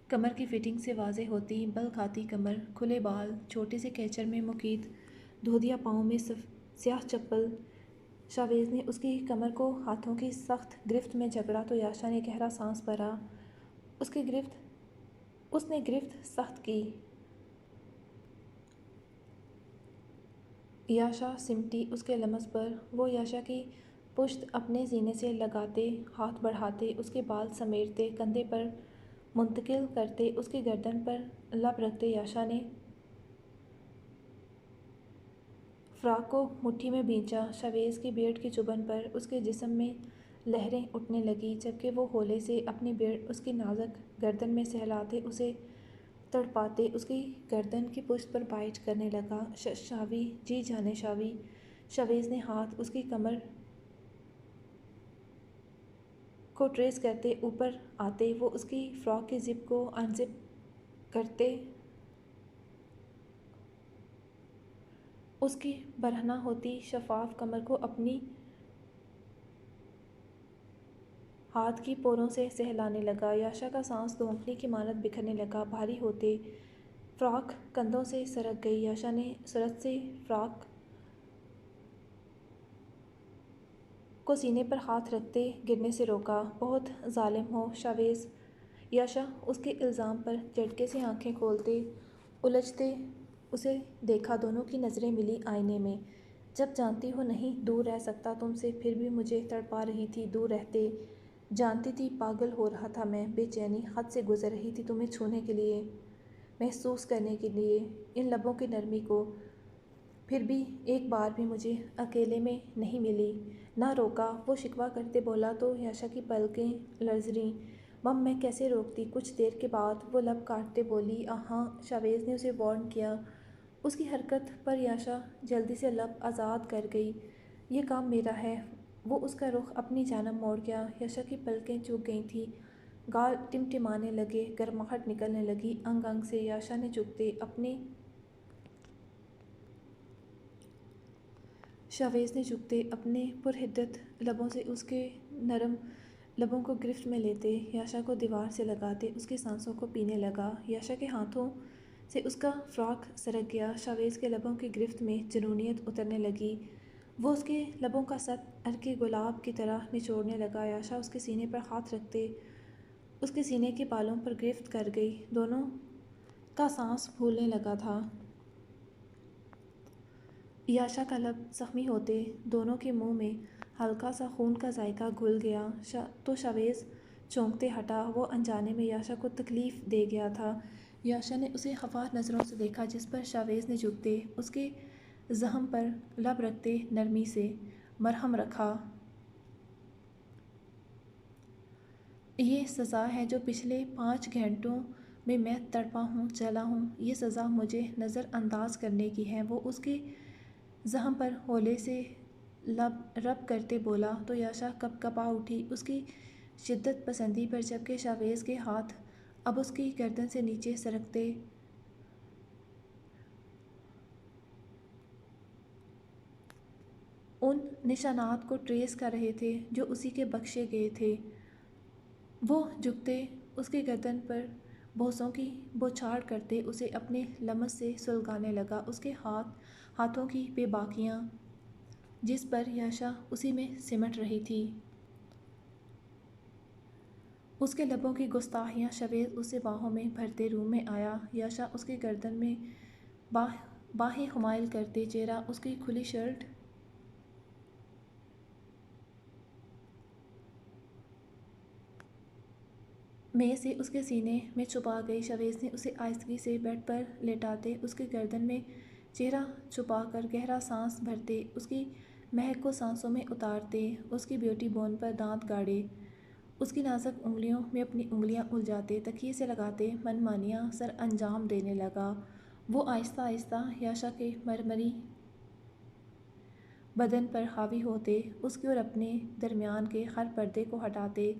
کمر کی فٹنگ سے واضح ہوتی، بل کھاتی کمر، کھلے بال، چھوٹے سے کیچر میں مقید دھودیا پاؤں میں سیاہ چپل۔ شاویز نے اس کی کمر کو ہاتھوں کی سخت گرفت میں جکڑا تو یاشا نے گہرا سانس بھرا۔ اس نے گرفت سخت کی۔ یاشا سمٹی اس کے لمس پر۔ وہ یاشا کی پشت اپنے سینے سے لگاتے، ہاتھ بڑھاتے، اس کے بال سمیٹتے، کندھے پر منتقل کرتے، اس کی گردن پر لب رکھتے۔ یاشا نے فراک کو مٹھی میں بھینچا۔ شاویز کی بیئرڈ کی چبھن پر اس کے جسم میں لہریں اٹھنے لگیں جبکہ وہ ہولے سے اپنی بیئرڈ اس کی نازک گردن میں سہلاتے اسے تڑپاتے اس کی گردن کی پشت پر بائٹ کرنے لگا۔ شاوی، جی جانے شاوی۔ شاویز نے ہاتھ اس کی کمر کو ٹریس کرتے اوپر آتے، وہ اس کی فراک کی زپ کو ان زپ کرتے اس کی برہنہ ہوتی شفاف کمر کو اپنی ہاتھ کی پوروں سے سہلانے لگا۔ یاشا کا سانس دھونکنے کی مانند بکھرنے لگا۔ بھاری ہوتے فراک کندھوں سے سرک گئی۔ یاشا نے سرعت سے فراک کو سینے پر ہاتھ رکھتے گرنے سے روکا۔ بہت ظالم ہو شاویز۔ یاشا اس کے الزام پر جھٹکے سے آنکھیں کھولتے الجھتے اسے دیکھا۔ دونوں کی نظریں ملیں آئینے میں۔ جب جانتی ہو نہیں دور رہ سکتا تم سے، پھر بھی مجھے تڑپا رہی تھی دور رہتے۔ جانتی تھی پاگل ہو رہا تھا میں، بے چینی حد سے گزر رہی تھی تمہیں چھونے کے لیے، محسوس کرنے کے لیے ان لبوں کی نرمی کو، پھر بھی ایک بار بھی مجھے اکیلے میں نہیں ملی، نہ روکا۔ وہ شکوہ کرتے بولا تو یاشا کی پلکیں لرز رہیں۔ مم میں کیسے روکتی۔ کچھ دیر کے بعد وہ لب کاٹتے بولی ہاں۔ شاویز نے اسے وارن کیا۔ اس کی حرکت پر یاشا جلدی سے لب آزاد کر گئی۔ یہ کام میرا ہے۔ وہ اس کا رخ اپنی جانب موڑ گیا۔ یاشا کی پلکیں جھک گئی تھیں، گال ٹمٹمانے لگے، گرماہٹ نکلنے لگی انگ انگ سے۔ یاشا نے جھکتے اپنے شاویز نے جھکتے اپنے پرحدت لبوں سے اس کے نرم لبوں کو گرفت میں لیتے، یاشا کو دیوار سے لگاتے اس کی سانسوں کو پینے لگا۔ یاشا کے ہاتھوں سے اس کا فراک سرک گیا۔ شاویز کے لبوں کی گرفت میں جنونیت اترنے لگی۔ وہ اس کے لبوں کا سطح عرقِ گلاب کی طرح نچوڑنے لگا۔ یاشا اس کے سینے پر ہاتھ رکھتے اس کے سینے کے بالوں پر گرفت کر گئی۔ دونوں کا سانس پھولنے لگا تھا۔ یاشا کا لب زخمی ہوتے دونوں کے منہ میں ہلکا سا خون کا ذائقہ گھل گیا تو شاویز چونکتے ہٹا۔ وہ انجانے میں یاشا کو تکلیف دے گیا تھا۔ یاشا نے اسے خفا نظروں سے دیکھا جس پر شاویز نے جھکتے اس کے زخم پر لب رکھتے نرمی سے مرہم رکھا۔ یہ سزا ہے جو پچھلے 5 گھنٹوں میں تڑپا ہوں، جلا ہوں، یہ سزا مجھے نظر انداز کرنے کی ہے۔ وہ اس کے زخم پر ہولے سے رب کرتے بولا تو یاشا کپ کپا اٹھی اس کی شدت پسندی پر، جبکہ شاویز کے ہاتھ اب اس کی گردن سے نیچے سرکتے ان نشانات کو ٹریس کر رہے تھے جو اسی کے بخشے گئے تھے۔ وہ جھکتے اس کی گردن پر بوسوں کی بوچھاڑ کرتے اسے اپنے لمس سے سلگانے لگا، اس کے ہاتھوں کی بے باکیاں جس پر یاشا اسی میں سمٹ رہی تھی، اس کے لبوں کی گستاخیاں۔ شاویز اسے باہوں میں بھرتے روم میں آیا، یاشا اس کی گردن میں باہیں حمائل کرتے، چہرہ اس کی کھلی شرٹ میں سے اس کے سینے میں چھپا گئی۔ شاویز نے اسے آہستگی سے بیڈ پر لیٹاتے اس کی گردن میں چہرہ چھپا کر گہرا سانس بھرتے، اس کی مہک کو سانسوں میں اتارتے، اس کی بیوٹی بون پر دانت گاڑے، اس کی نازک انگلیوں میں اپنی انگلیاں الجھاتے، تکیے سے لگاتے من مانیاں سر انجام دینے لگا۔ وہ آہستہ آہستہ یاشا کے مرمری بدن پر حاوی ہوتے، اس کے اور اپنے درمیان کے ہر پردے کو ہٹاتے،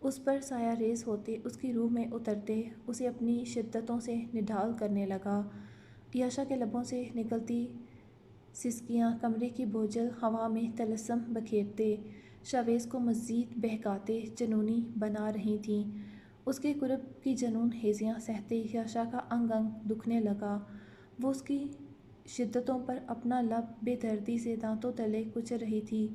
اس پر سایہ ریز ہوتے، اس کی روح میں اترتے، اسے اپنی شدتوں سے نڈھال کرنے لگا۔ یاشا کے لبوں سے نکلتی سسکیاں کمرے کی بوجھل ہوا میں طلسم بکھیرتے، شاویز کو مزید بہکاتے، جنونی بنا رہی تھیں۔ اس کے قرب کی جنون ہیزیاں سہتے یاشا کا انگ انگ دکھنے لگا۔ وہ اس کی شدتوں پر اپنا لب بے دردی سے دانتوں تلے کچل رہی تھی۔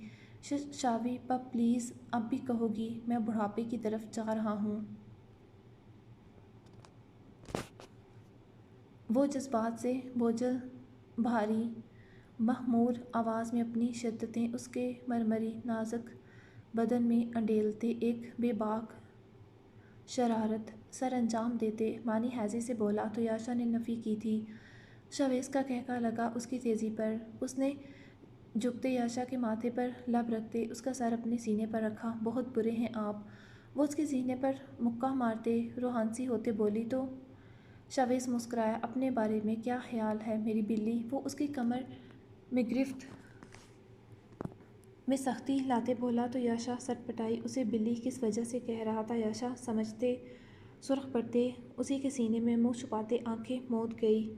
شاوی پپ پلیز، اب بھی کہو گی؟ میں بڑھاپے کی طرف جا رہا ہوں۔ وہ جذبات سے بوجھل بھاری مخمور آواز میں اپنی شدتیں اس کے مرمری نازک بدن میں انڈیلتے، ایک بے باک شرارت سر انجام دیتے مانی ہیضے سے بولا تو یاشا نے نفی کی تھی۔ شاویز کا قہقہ لگا اس کی تیزی پر، اس نے جھکتے یاشا کے ماتھے پر لب رکھتے اس کا سر اپنے سینے پر رکھا۔ بہت برے ہیں آپ، وہ اس کے سینے پر مکہ مارتے روحانسی ہوتے بولی تو شاویز مسکرایا، اپنے بارے میں کیا خیال ہے میری بلی؟ وہ اس کی کمر میں گرفت میں سختی لاتے بولا تو یاشا سٹپٹائی، اسے بلی کس وجہ سے کہہ رہا تھا؟ یاشا سمجھتے سرخ پڑتے اسی کے سینے میں منہ چھپاتے آنکھیں موند گئی۔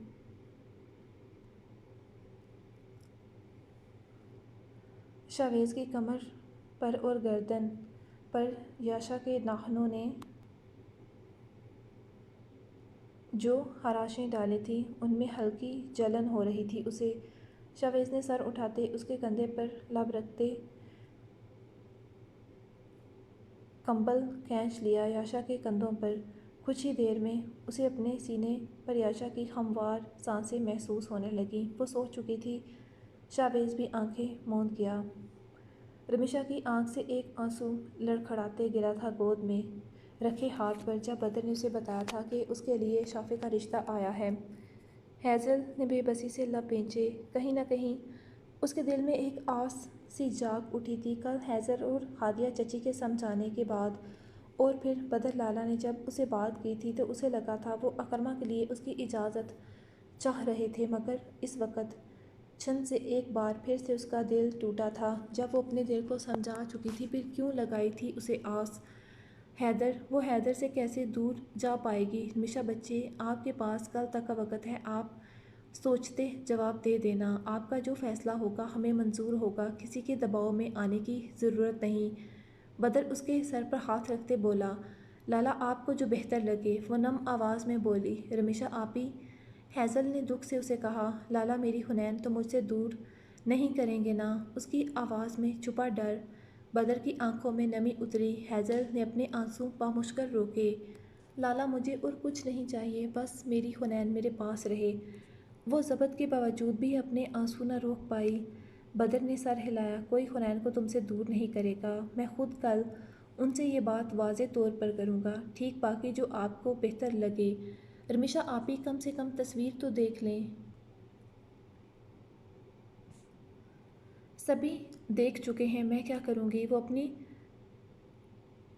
شاویز کی کمر پر اور گردن پر یاشا کے ناخنوں نے جو خراشیں ڈالی تھیں ان میں ہلکی جلن ہو رہی تھی اسے۔ شاویز نے سر اٹھاتے اس کے کندھے پر لب رکھتے کمبل کھینچ لیا یاشا کے کندھوں پر۔ کچھ ہی دیر میں اسے اپنے سینے پر یاشا کی ہموار سانسیں محسوس ہونے لگیں۔ وہ سو چکی تھی۔ شاویز بھی آنکھیں موند گیا۔ رمیشا کی آنکھ سے ایک آنسو لڑکھڑاتے گرا تھا گود میں رکھے ہاتھ پر، جب بدر نے اسے بتایا تھا کہ اس کے لیے شافع کا رشتہ آیا ہے۔ ہیزل نے بے بسی سے لب پینچے، کہیں نہ کہیں اس کے دل میں ایک آس سی جاگ اٹھی تھی۔ کل ہیزل اور ہادیہ چچی کے سمجھانے کے بعد اور پھر بدر لالا نے جب اسے بات کی تھی تو اسے لگا تھا وہ اکرما کے لیے اس کی اجازت چاہ رہے تھے، مگر اس وقت چھن سے ایک بار پھر سے اس کا دل ٹوٹا تھا۔ جب وہ اپنے دل کو سمجھا چکی تھی پھر کیوں لگائی تھی اسے آس؟ حیدر، وہ حیدر سے کیسے دور جا پائے گی؟ رمیشا بچے، آپ کے پاس کل تک کا وقت ہے، آپ سوچتے جواب دے دینا، آپ کا جو فیصلہ ہوگا ہمیں منظور ہوگا، کسی کے دباؤ میں آنے کی ضرورت نہیں۔ بدر اس کے سر پر ہاتھ رکھتے بولا، لالا آپ کو جو بہتر لگے۔ وہ نم آواز میں بولی، رمیشا آپی۔ ہیزل نے دکھ سے اسے کہا، لالا میری حنین تو مجھ سے دور نہیں کریں گے نا؟ اس کی آواز میں چھپا ڈر۔ بدر کی آنکھوں میں نمی اتری۔ ہیزل نے اپنے آنسو بامشکل روکے، لالا مجھے اور کچھ نہیں چاہیے، بس میری حنین میرے پاس رہے۔ وہ ضبط کے باوجود بھی اپنے آنسو نہ روک پائی۔ بدر نے سر ہلایا، کوئی حنین کو تم سے دور نہیں کرے گا، میں خود کل ان سے یہ بات واضح طور پر کروں گا، ٹھیک؟ باقی جو آپ کو بہتر لگے۔ رمیشا آپی کم سے کم تصویر تو دیکھ لیں۔ سبھی دیکھ چکے ہیں، میں کیا کروں گی؟ وہ اپنی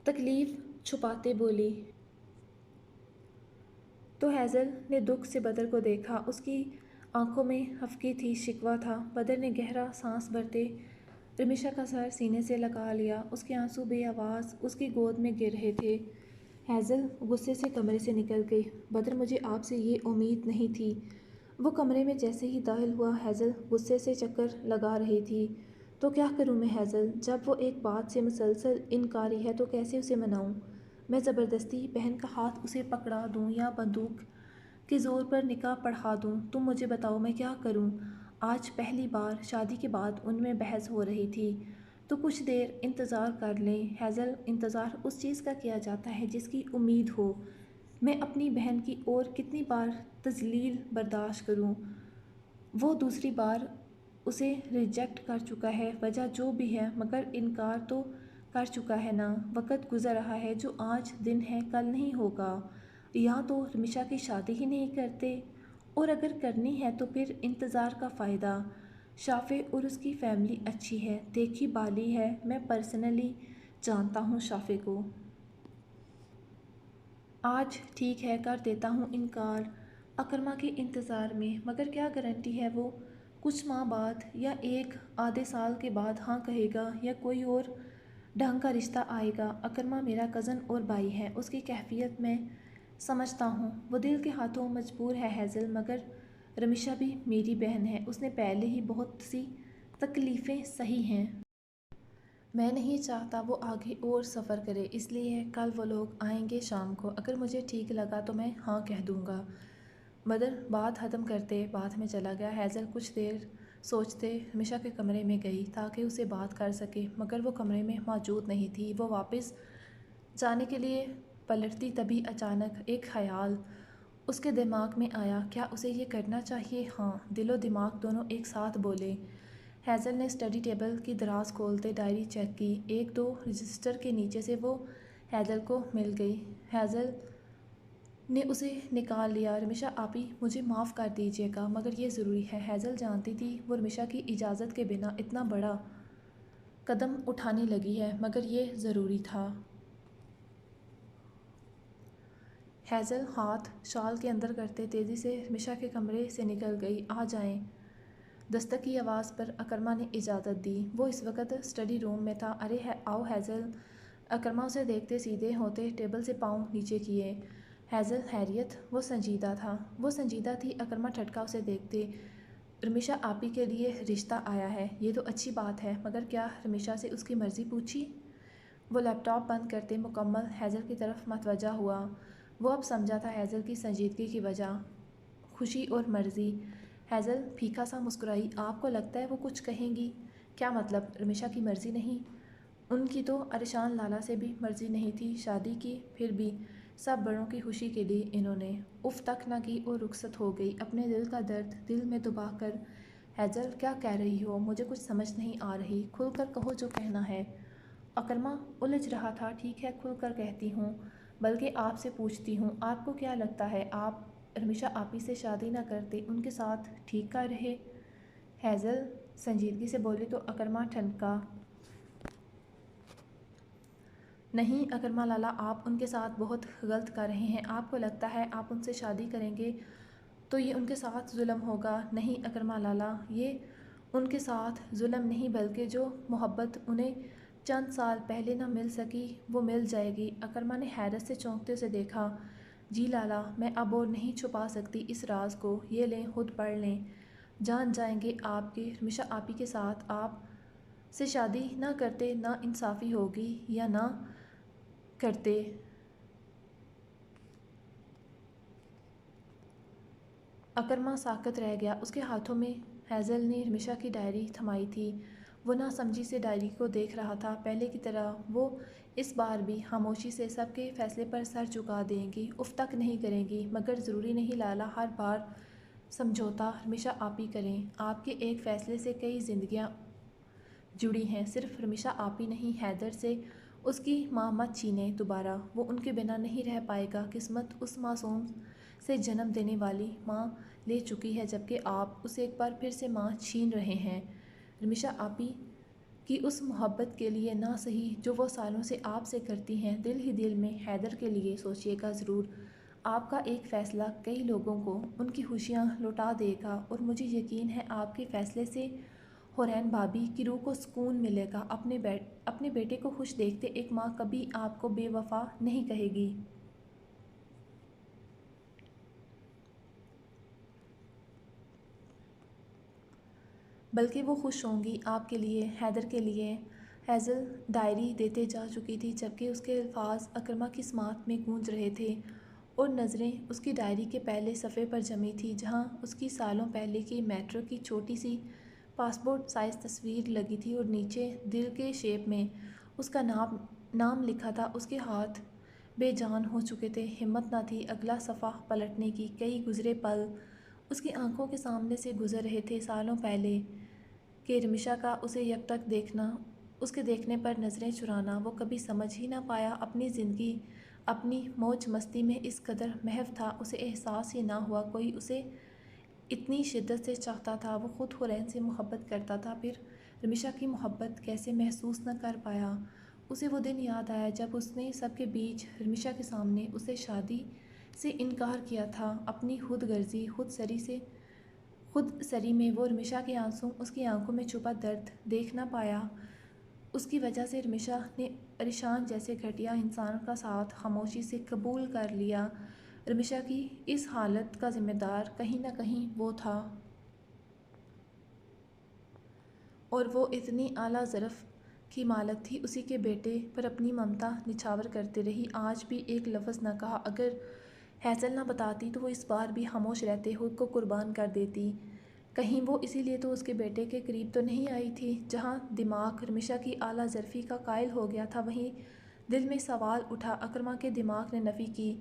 تکلیف چھپاتے بولی۔ تو ہیزل نے دکھ سے بدر کو دیکھا۔ اس کی آنکھوں میں خفگی تھی، شکوہ تھا۔ بدر نے گہرا سانس بھرتے رمیشا کا سر سینے سے لگا لیا۔ اس کے آنسو بے آواز اس کی گود میں گر رہے تھے۔ ہیزل غصے سے کمرے سے نکل گئی۔ بدر، مجھے آپ سے یہ امید نہیں تھی۔ وہ کمرے میں جیسے ہی داخل ہوا، ہیزل غصے سے چکر لگا رہی تھی۔ تو کیا کروں میں ہیزل؟ جب وہ ایک بات سے مسلسل انکاری ہے تو کیسے اسے مناؤں؟ میں زبردستی بہن کا ہاتھ اسے پکڑا دوں یا بندوق کے زور پر نکاح پڑھا دوں؟ تم مجھے بتاؤ میں کیا کروں؟ آج پہلی بار شادی کے بعد ان میں بحث ہو رہی تھی۔ تو کچھ دیر انتظار کر لیں ہیزل۔ انتظار اس چیز کا کیا جاتا ہے جس کی امید ہو۔ میں اپنی بہن کی اور کتنی بار تذلیل برداشت کروں؟ وہ دوسری بار اسے ریجیکٹ کر چکا ہے، وجہ جو بھی ہے، مگر انکار تو کر چکا ہے نا۔ وقت گزر رہا ہے، جو آج دن ہے کل نہیں ہوگا۔ یا تو رمیشا کی شادی ہی نہیں کرتے، اور اگر کرنی ہے تو پھر انتظار کا فائدہ۔ شافع اور اس کی فیملی اچھی ہے، دیکھی بالی ہے، میں پرسنلی جانتا ہوں شافع کو۔ آج ٹھیک ہے، کر دیتا ہوں انکار اکرما کے انتظار میں، مگر کیا گارنٹی ہے وہ کچھ ماہ بعد یا ایک آدھے سال کے بعد ہاں کہے گا یا کوئی اور ڈھنگ کا رشتہ آئے گا؟ اکرما میرا کزن اور بھائی ہے، اس کی کیفیت میں سمجھتا ہوں۔ وہ دل کے ہاتھوں مجبور ہے ہیزل، مگر رمیشا بھی میری بہن ہے، اس نے پہلے ہی بہت سی تکلیفیں سہی ہیں۔ میں نہیں چاہتا وہ آگے اور سفر کرے، اس لیے کل وہ لوگ آئیں گے شام کو۔ اگر مجھے ٹھیک لگا تو میں ہاں کہہ دوں گا۔ بدر بات ختم کرتے بات میں چلا گیا۔ ہیزل کچھ دیر سوچتے رمیشا کے کمرے میں گئی تاکہ اسے بات کر سکے، مگر وہ کمرے میں موجود نہیں تھی۔ وہ واپس جانے کے لیے پلٹتی تبھی اچانک ایک خیال اس کے دماغ میں آیا، کیا اسے یہ کرنا چاہیے؟ ہاں، دل و دماغ دونوں ایک ساتھ بولے۔ ہیزل نے اسٹڈی ٹیبل کی دراز کھولتے ڈائری چیک کی۔ ایک دو رجسٹر کے نیچے سے وہ ہیزل کو مل گئی۔ ہیزل نے اسے نکال لیا۔ رمیشا آپی، مجھے معاف کر دیجیے گا، مگر یہ ضروری ہے۔ ہیزل جانتی تھی وہ رمیشا کی اجازت کے بنا اتنا بڑا قدم اٹھانے لگی ہے، مگر یہ ضروری تھا۔ ہیزل ہاتھ شال کے اندر کرتے تیزی سے رمیشا کے کمرے سے نکل گئی۔ آ جائیں۔ دستک کی آواز پر اکرما نے اجازت دی۔ وہ اس وقت اسٹڈی روم میں تھا۔ ارے آؤ ہیزل۔ اکرما اسے دیکھتے سیدھے ہوتے ٹیبل سے پاؤں نیچے کیے۔ ہیزل، خیریت؟ وہ سنجیدہ تھا۔ وہ سنجیدہ تھی۔ اکرما ٹھٹکا اسے دیکھتے۔ رمیشا آپی کے لیے رشتہ آیا ہے، یہ تو اچھی بات ہے، مگر کیا رمیشا سے اس کی مرضی پوچھی؟ وہ لیپ ٹاپ بند کرتے مکمل ہیزل کی طرف متوجہ ہوا۔ وہ اب سمجھا تھا ہیزل کی سنجیدگی کی وجہ، خوشی اور مرضی۔ ہیزل پھیکا سا مسکرائی۔ آپ کو لگتا ہے وہ کچھ کہیں گی؟ کیا مطلب؟ رمیشا کی مرضی نہیں؟ ان کی تو ارشان لالا سے بھی مرضی نہیں تھی شادی کی، پھر بھی سب بڑوں کی خوشی کے لیے انہوں نے اف تک نہ کی اور رخصت ہو گئی، اپنے دل کا درد دل میں دبا کر۔ ہیزل، کیا کہہ رہی ہو؟ مجھے کچھ سمجھ نہیں آ رہی، کھل کر کہو جو کہنا ہے۔ اکرما الجھ رہا تھا۔ ٹھیک ہے، کھل کر کہتی ہوں، بلکہ آپ سے پوچھتی ہوں، آپ کو کیا لگتا ہے آپ رمیشا آپی سے شادی نہ کرتے ان کے ساتھ ٹھیک کر رہے؟ ہیزل سنجیدگی سے بولی تو اکرما ٹھنکا۔ نہیں اکرما لالا، آپ ان کے ساتھ بہت غلط کر رہے ہیں۔ آپ کو لگتا ہے آپ ان سے شادی کریں گے تو یہ ان کے ساتھ ظلم ہوگا؟ نہیں اکرما لالا، یہ ان کے ساتھ ظلم نہیں، بلکہ جو محبت انہیں چند سال پہلے نہ مل سکی وہ مل جائے گی۔ اکرما نے حیرت سے چونکتے اسے دیکھا۔ جی لالا، میں اب اور نہیں چھپا سکتی اس راز کو، یہ لیں خود پڑھ لیں۔ جان جائیں گے آپ کہ رمیشا آپی کے ساتھ آپ سے شادی نہ کرتے نا انصافی ہوگی، یا نہ کرتے۔ اکرما ساکت رہ گیا۔ اس کے ہاتھوں میں ہیزل نے رمیشا کی ڈائری تھمائی تھی۔ وہ ناسمجھی سے ڈائری کو دیکھ رہا تھا۔ پہلے کی طرح وہ اس بار بھی خاموشی سے سب کے فیصلے پر سر جھکا دیں گی، اف تک نہیں کریں گی۔ مگر ضروری نہیں لالا، ہر بار سمجھوتا رمیشا آپی کریں۔ آپ کے ایک فیصلے سے کئی زندگیاں جڑی ہیں، صرف رمیشا آپی نہیں۔ حیدر سے اس کی ماں مت چھینیں دوبارہ، وہ ان کے بنا نہیں رہ پائے گا۔ قسمت اس معصوم سے جنم دینے والی ماں لے چکی ہے، جبکہ آپ اسے ایک بار پھر سے ماں چھین رہے ہیں۔ رمیشا آپی کی اس محبت کے لیے نہ سہی جو وہ سالوں سے آپ سے کرتی ہیں، دل ہی دل میں حیدر کے لیے سوچیے گا ضرور۔ آپ کا ایک فیصلہ کئی لوگوں کو ان کی خوشیاں لوٹا دے گا، اور مجھے یقین ہے آپ کے فیصلے سے حورین بھابی کی روح کو سکون ملے گا۔ اپنے بیٹے کو خوش دیکھتے ایک ماں کبھی آپ کو بے وفا نہیں کہے گی، بلکہ وہ خوش ہوں گی آپ کے لیے، حیدر کے لیے۔ ہیزل ڈائری دیتے جا چکی تھی جبکہ اس کے الفاظ اکرما کی سماعت میں گونج رہے تھے، اور نظریں اس کی ڈائری کے پہلے صفحے پر جمی تھی جہاں اس کی سالوں پہلے کی میٹرو کی چھوٹی سی پاسپورٹ سائز تصویر لگی تھی، اور نیچے دل کے شیپ میں اس کا نام لکھا تھا۔ اس کے ہاتھ بے جان ہو چکے تھے، ہمت نہ تھی اگلا صفحہ پلٹنے کی۔ کئی گزرے پل اس کی آنکھوں کے سامنے سے گزر رہے تھے، سالوں پہلے کہ رمیشا کا اسے یکٹک دیکھنا، اس کے دیکھنے پر نظریں چرانا۔ وہ کبھی سمجھ ہی نہ پایا اپنی زندگی اپنی موج مستی میں اس قدر محو تھا، اسے احساس ہی نہ ہوا کوئی اسے اتنی شدت سے چاہتا تھا۔ وہ خود حورین سے محبت کرتا تھا، پھر رمیشا کی محبت کیسے محسوس نہ کر پایا؟ اسے وہ دن یاد آیا جب اس نے سب کے بیچ رمیشا کے سامنے اسے شادی سے انکار کیا تھا۔ اپنی خود غرضی خود سری میں وہ رمیشا کے آنسوں، اس کی آنکھوں میں چھپا درد دیکھ نہ پایا۔ اس کی وجہ سے رمیشا نے عریشان جیسے گھٹیا انسان کا ساتھ خاموشی سے قبول کر لیا۔ رمیشا کی اس حالت کا ذمہ دار کہیں نہ کہیں وہ تھا، اور وہ اتنی اعلیٰ ظرف کی مالک تھی، اسی کے بیٹے پر اپنی ممتا نچھاور کرتی رہی، آج بھی ایک لفظ نہ کہا۔ اگر ہیزل نہ بتاتی تو وہ اس بار بھی خاموش رہتے، خود کو قربان کر دیتی۔ کہیں وہ اسی لیے تو اس کے بیٹے کے قریب تو نہیں آئی تھی؟ جہاں دماغ رمیشا کی اعلیٰ ظرفی کا قائل ہو گیا تھا، وہیں دل میں سوال اٹھا۔ اکرما کے دماغ نے نفی کی،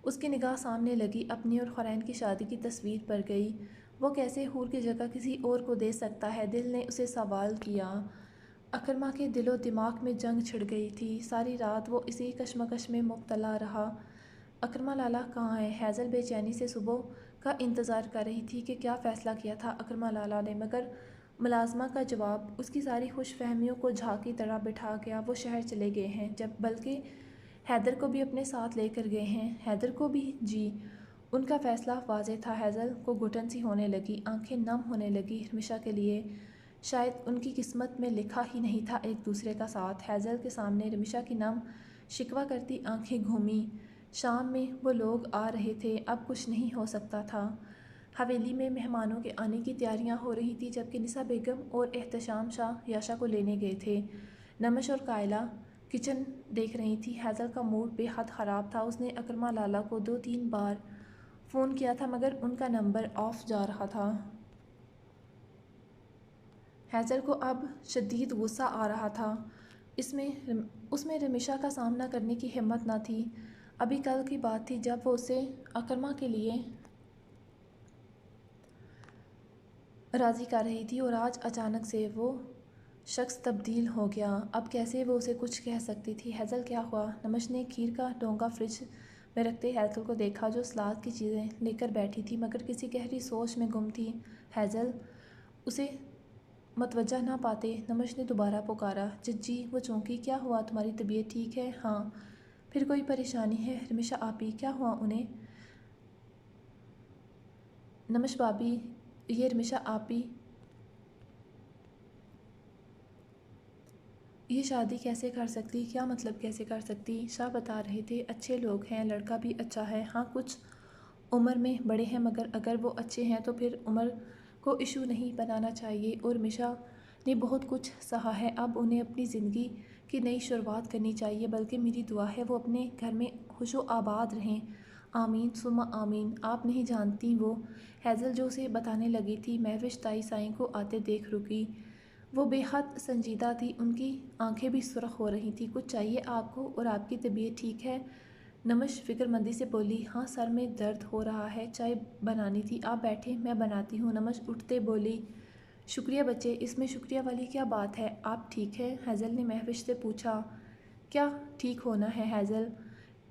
اس کی نگاہ سامنے لگی اپنی اور حورین کی شادی کی تصویر پر گئی۔ وہ کیسے حور کی جگہ کسی اور کو دے سکتا ہے؟ دل نے اسے سوال کیا۔ اکرما کے دل و دماغ میں جنگ چھڑ گئی تھی، ساری رات وہ اسی کشمکش میں مبتلا رہا۔ اکرما لالا کہاں ہے؟ ہیزل بے چینی سے صبح کا انتظار کر رہی تھی کہ کیا فیصلہ کیا تھا اکرما لالا نے، مگر ملازمہ کا جواب اس کی ساری خوش فہمیوں کو جھاگ کی طرح بٹھا گیا۔ وہ شہر چلے گئے ہیں، بلکہ حیدر کو بھی اپنے ساتھ لے کر گئے ہیں۔ حیدر کو بھی؟ جی۔ ان کا فیصلہ واضح تھا۔ ہیزل کو گھٹن سی ہونے لگی، آنکھیں نم ہونے لگی رمیشا کے لیے۔ شاید ان کی قسمت میں لکھا ہی نہیں تھا ایک دوسرے کا ساتھ۔ ہیزل کے سامنے رمیشا کی نم شکوہ کرتی آنکھیں گھومیں۔ شام میں وہ لوگ آ رہے تھے، اب کچھ نہیں ہو سکتا تھا۔ حویلی میں مہمانوں کے آنے کی تیاریاں ہو رہی تھیں، جبکہ نسا بیگم اور احتشام شاہ یاشا کو لینے گئے تھے۔ نمش اور کائلہ کچن دیکھ رہی تھیں۔ ہیزل کا موڈ بے حد خراب تھا، اس نے اکرما لالا کو 2-3 بار فون کیا تھا مگر ان کا نمبر آف جا رہا تھا۔ ہیزل کو اب شدید غصہ آ رہا تھا، اس میں رمیشا کا سامنا کرنے کی ہمت نہ تھی۔ ابھی کل کی بات تھی جب وہ اسے اکرما کے لیے راضی کر رہی تھی، اور آج اچانک سے وہ شخص تبدیل ہو گیا۔ اب کیسے وہ اسے کچھ کہہ سکتی تھی؟ ہیزل کیا ہوا؟ نمش نے کھیر کا ڈونگا فریج میں رکھتے ہیزل کو دیکھا جو سلاد کی چیزیں لے کر بیٹھی تھی مگر کسی گہری سوچ میں گم تھی۔ ہیزل اسے متوجہ نہ پاتے نمش نے دوبارہ پکارا، ججی۔ وہ چونکی۔ کیا ہوا؟ تمہاری طبیعت ٹھیک ہے؟ ہاں۔ پھر کوئی پریشانی ہے؟ رمیشا آپی؟ کیا ہوا انہیں؟ نمش بھابی، یہ رمیشا آپی یہ شادی کیسے کر سکتی؟ کیا مطلب کیسے کر سکتی؟ شاہ بتا رہے تھے اچھے لوگ ہیں، لڑکا بھی اچھا ہے، ہاں کچھ عمر میں بڑے ہیں مگر اگر وہ اچھے ہیں تو پھر عمر کو ایشو نہیں بنانا چاہیے، اور رمیشا نے بہت کچھ سہا ہے، اب انہیں اپنی زندگی کی نئی شروعات کرنی چاہیے، بلکہ میری دعا ہے وہ اپنے گھر میں خوش و آباد رہیں۔ آمین ثم آمین۔ آپ نہیں جانتی وہ، ہیزل جو اسے بتانے لگی تھی مہوش تائی سائیں کو آتے دیکھ رکی۔ وہ بے حد سنجیدہ تھی، ان کی آنکھیں بھی سرخ ہو رہی تھیں۔ کچھ چاہیے آپ کو اور آپ کی طبیعت ٹھیک ہے؟ نمش فکر مندی سے بولی، ہاں سر میں درد ہو رہا ہے، چائے بنانی تھی، آپ بیٹھیں میں بناتی ہوں۔ نمش اٹھتے بولی، شکریہ بچے، اس میں شکریہ والی کیا بات ہے، آپ ٹھیک ہیں؟ ہیزل نے مہوش سے پوچھا۔ کیا ٹھیک ہونا ہے ہیزل؟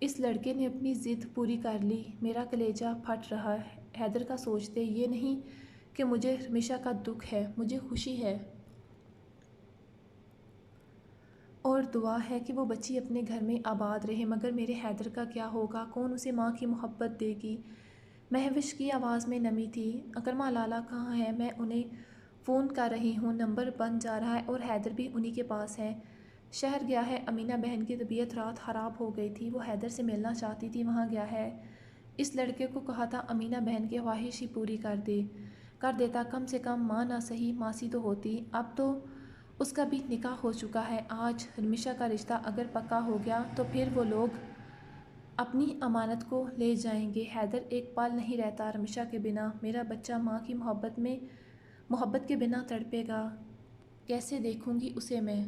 اس لڑکے نے اپنی ضد پوری کر لی، میرا کلیجہ پھٹ رہا ہے حیدر کا سوچتے۔ یہ نہیں کہ مجھے رمیشا کا دکھ ہے، مجھے خوشی ہے۔ اور دعا ہے کہ وہ بچی اپنے گھر میں آباد رہے، مگر میرے حیدر کا کیا ہوگا؟ کون اسے ماں کی محبت دے گی؟ مہوش کی آواز میں نمی تھی۔ اکرمہ لالا کہاں ہیں؟ میں انہیں فون کر رہی ہوں، نمبر بند جا رہا ہے اور حیدر بھی انہی کے پاس ہے۔ شہر گیا ہے۔ امینہ بہن کی طبیعت رات خراب ہو گئی تھی، وہ حیدر سے ملنا چاہتی تھی، وہاں گیا ہے۔ اس لڑکے کو کہا تھا امینہ بہن کی خواہش ہی پوری کر دیتا، کم سے کم ماں نہ صحیح ماسی تو ہوتی۔ اب تو اس کا بھی نکاح ہو چکا ہے۔ آج رمیشہ کا رشتہ اگر پکا ہو گیا تو پھر وہ لوگ اپنی امانت کو لے جائیں گے۔ حیدر ایک پل نہیں رہتا رمیشہ کے بنا۔ میرا بچہ ماں کی محبت کے بنا تڑپے گا، کیسے دیکھوں گی اسے میں؟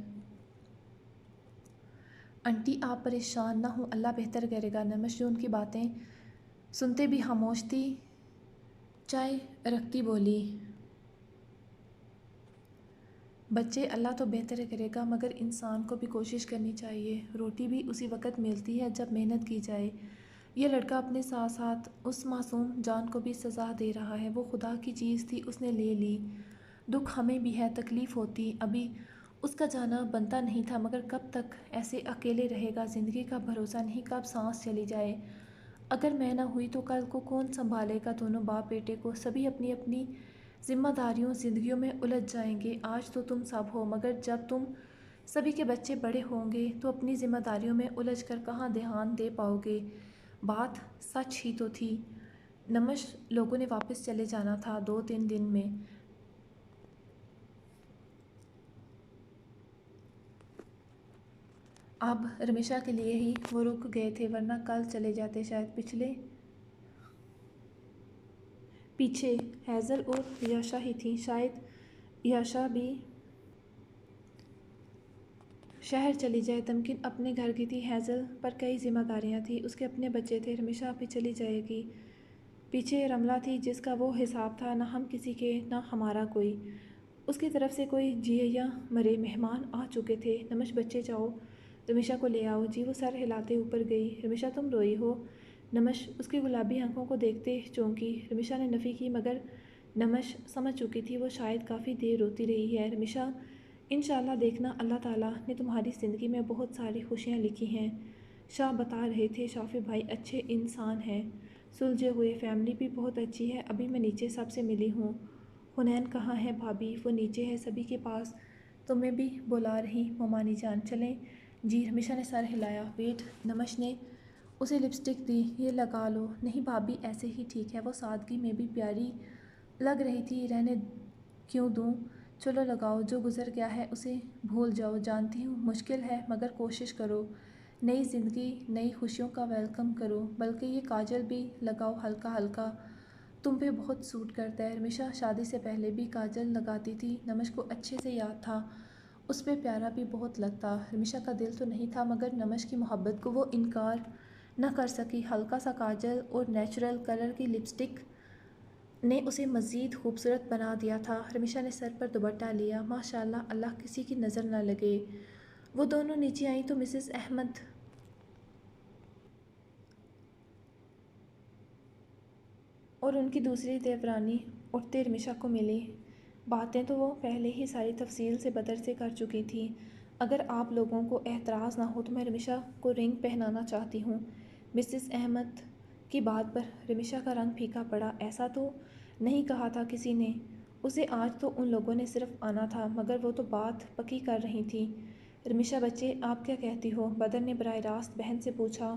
انٹی آپ پریشان نہ ہوں، اللہ بہتر کرے گا۔ نمش جو ان کی باتیں سنتے بھی خاموش تھی، چائے رکھتی بولی، بچے اللہ تو بہتر کرے گا، مگر انسان کو بھی کوشش کرنی چاہیے، روٹی بھی اسی وقت ملتی ہے جب محنت کی جائے۔ یہ لڑکا اپنے ساتھ ساتھ اس معصوم جان کو بھی سزا دے رہا ہے، وہ خدا کی چیز تھی، اس نے لے لی۔ دکھ ہمیں بھی ہے، تکلیف ہوتی، ابھی اس کا جانا بنتا نہیں تھا، مگر کب تک ایسے اکیلے رہے گا؟ زندگی کا بھروسہ نہیں، کب سانس چلی جائے۔ اگر میں نہ ہوئی تو کل کو کون سنبھالے گا دونوں باپ بیٹے کو؟ سبھی اپنی اپنی ذمہ داریوں زندگیوں میں الجھ جائیں گے۔ آج تو تم سب ہو، مگر جب تم سبھی کے بچے بڑے ہوں گے تو اپنی ذمہ داریوں میں الجھ کر کہاں دھیان دے پاؤ گے؟ بات سچ ہی تو تھی۔ نمش لوگوں نے واپس چلے جانا تھا 2-3 دن میں۔ اب رمیشہ کے لیے ہی وہ رک گئے تھے، ورنہ کل چلے جاتے شاید۔ پیچھے ہیزل اور یاشا ہی تھیں، شاید یاشا بھی شہر چلی جائے، تمکن اپنے گھر کی تھی۔ ہیزل پر کئی ذمہ داریاں تھیں، اس کے اپنے بچے تھے، رمیشہ بھی چلی جائے گی۔ پیچھے رملہ تھی، جس کا وہ حساب تھا، نہ ہم کسی کے نہ ہمارا کوئی۔ اس کی طرف سے کوئی جیے یا مرے مہمان آ چکے تھے۔ نمش بچے جاؤ رمیشہ کو لے آؤ۔ جی وہ سر ہلاتے اوپر گئی۔ رمیشہ تم روئی ہو؟ نمش اس کی گلابی آنکھوں کو دیکھتے چونکی۔ رمیشہ نے نفی کی، مگر نمش سمجھ چکی تھی وہ شاید کافی دیر روتی رہی ہے۔ رمیشہ انشاءاللہ دیکھنا، اللہ تعالیٰ نے تمہاری زندگی میں بہت ساری خوشیاں لکھی ہیں۔ شاہ بتا رہے تھے شافی بھائی اچھے انسان ہیں، سلجھے ہوئے، فیملی بھی بہت اچھی ہے۔ ابھی میں نیچے سب سے ملی ہوں۔ حنین کہاں ہے بھابھی؟ وہ نیچے ہے سبھی کے پاس، تمہیں بھی بلا رہی مومانی جان، چلیں؟ جی رمیشہ نے سر ہلایا۔ ویٹ، نمش نے اسے لپسٹک دی، یہ لگا لو۔ نہیں بھابھی ایسے ہی ٹھیک ہے، وہ سادگی میں بھی پیاری لگ رہی تھی، رہنے کیوں دوں؟ چلو لگاؤ، جو گزر گیا ہے اسے بھول جاؤ۔ جانتی ہوں مشکل ہے، مگر کوشش کرو، نئی زندگی نئی خوشیوں کا ویلکم کرو۔ بلکہ یہ کاجل بھی لگاؤ ہلکا ہلکا، تم پہ بہت سوٹ کرتا ہے۔ رمیشہ شادی سے پہلے بھی کاجل لگاتی تھی، نمش کو اچھے سے یاد تھا، اس پہ پیارا بھی بہت لگتا۔ رمیشہ کا دل تو نہیں تھا، مگر نمش کی محبت کو وہ انکار نہ کر سکی۔ ہلکا سا کاجل اور نیچرل کلر کی لپسٹک نے اسے مزید خوبصورت بنا دیا تھا۔ رمیشہ نے سر پر دوپٹہ لیا۔ ماشاءاللہ، اللہ کسی کی نظر نہ لگے۔ وہ دونوں نیچے آئیں تو مسز احمد اور ان کی دوسری دیورانی اٹھتے رمیشہ کو ملی۔ باتیں تو وہ پہلے ہی ساری تفصیل سے بدر سے کر چکی تھی۔ اگر آپ لوگوں کو اعتراض نہ ہو تو میں رمیشہ کو رنگ پہنانا چاہتی ہوں۔ مسز احمد کی بات پر رمیشہ کا رنگ پھیکا پڑا۔ ایسا تو نہیں کہا تھا کسی نے اسے، آج تو ان لوگوں نے صرف آنا تھا، مگر وہ تو بات پکی کر رہی تھیں۔ رمیشہ بچے آپ کیا کہتی ہو؟ بدر نے براہ راست بہن سے پوچھا۔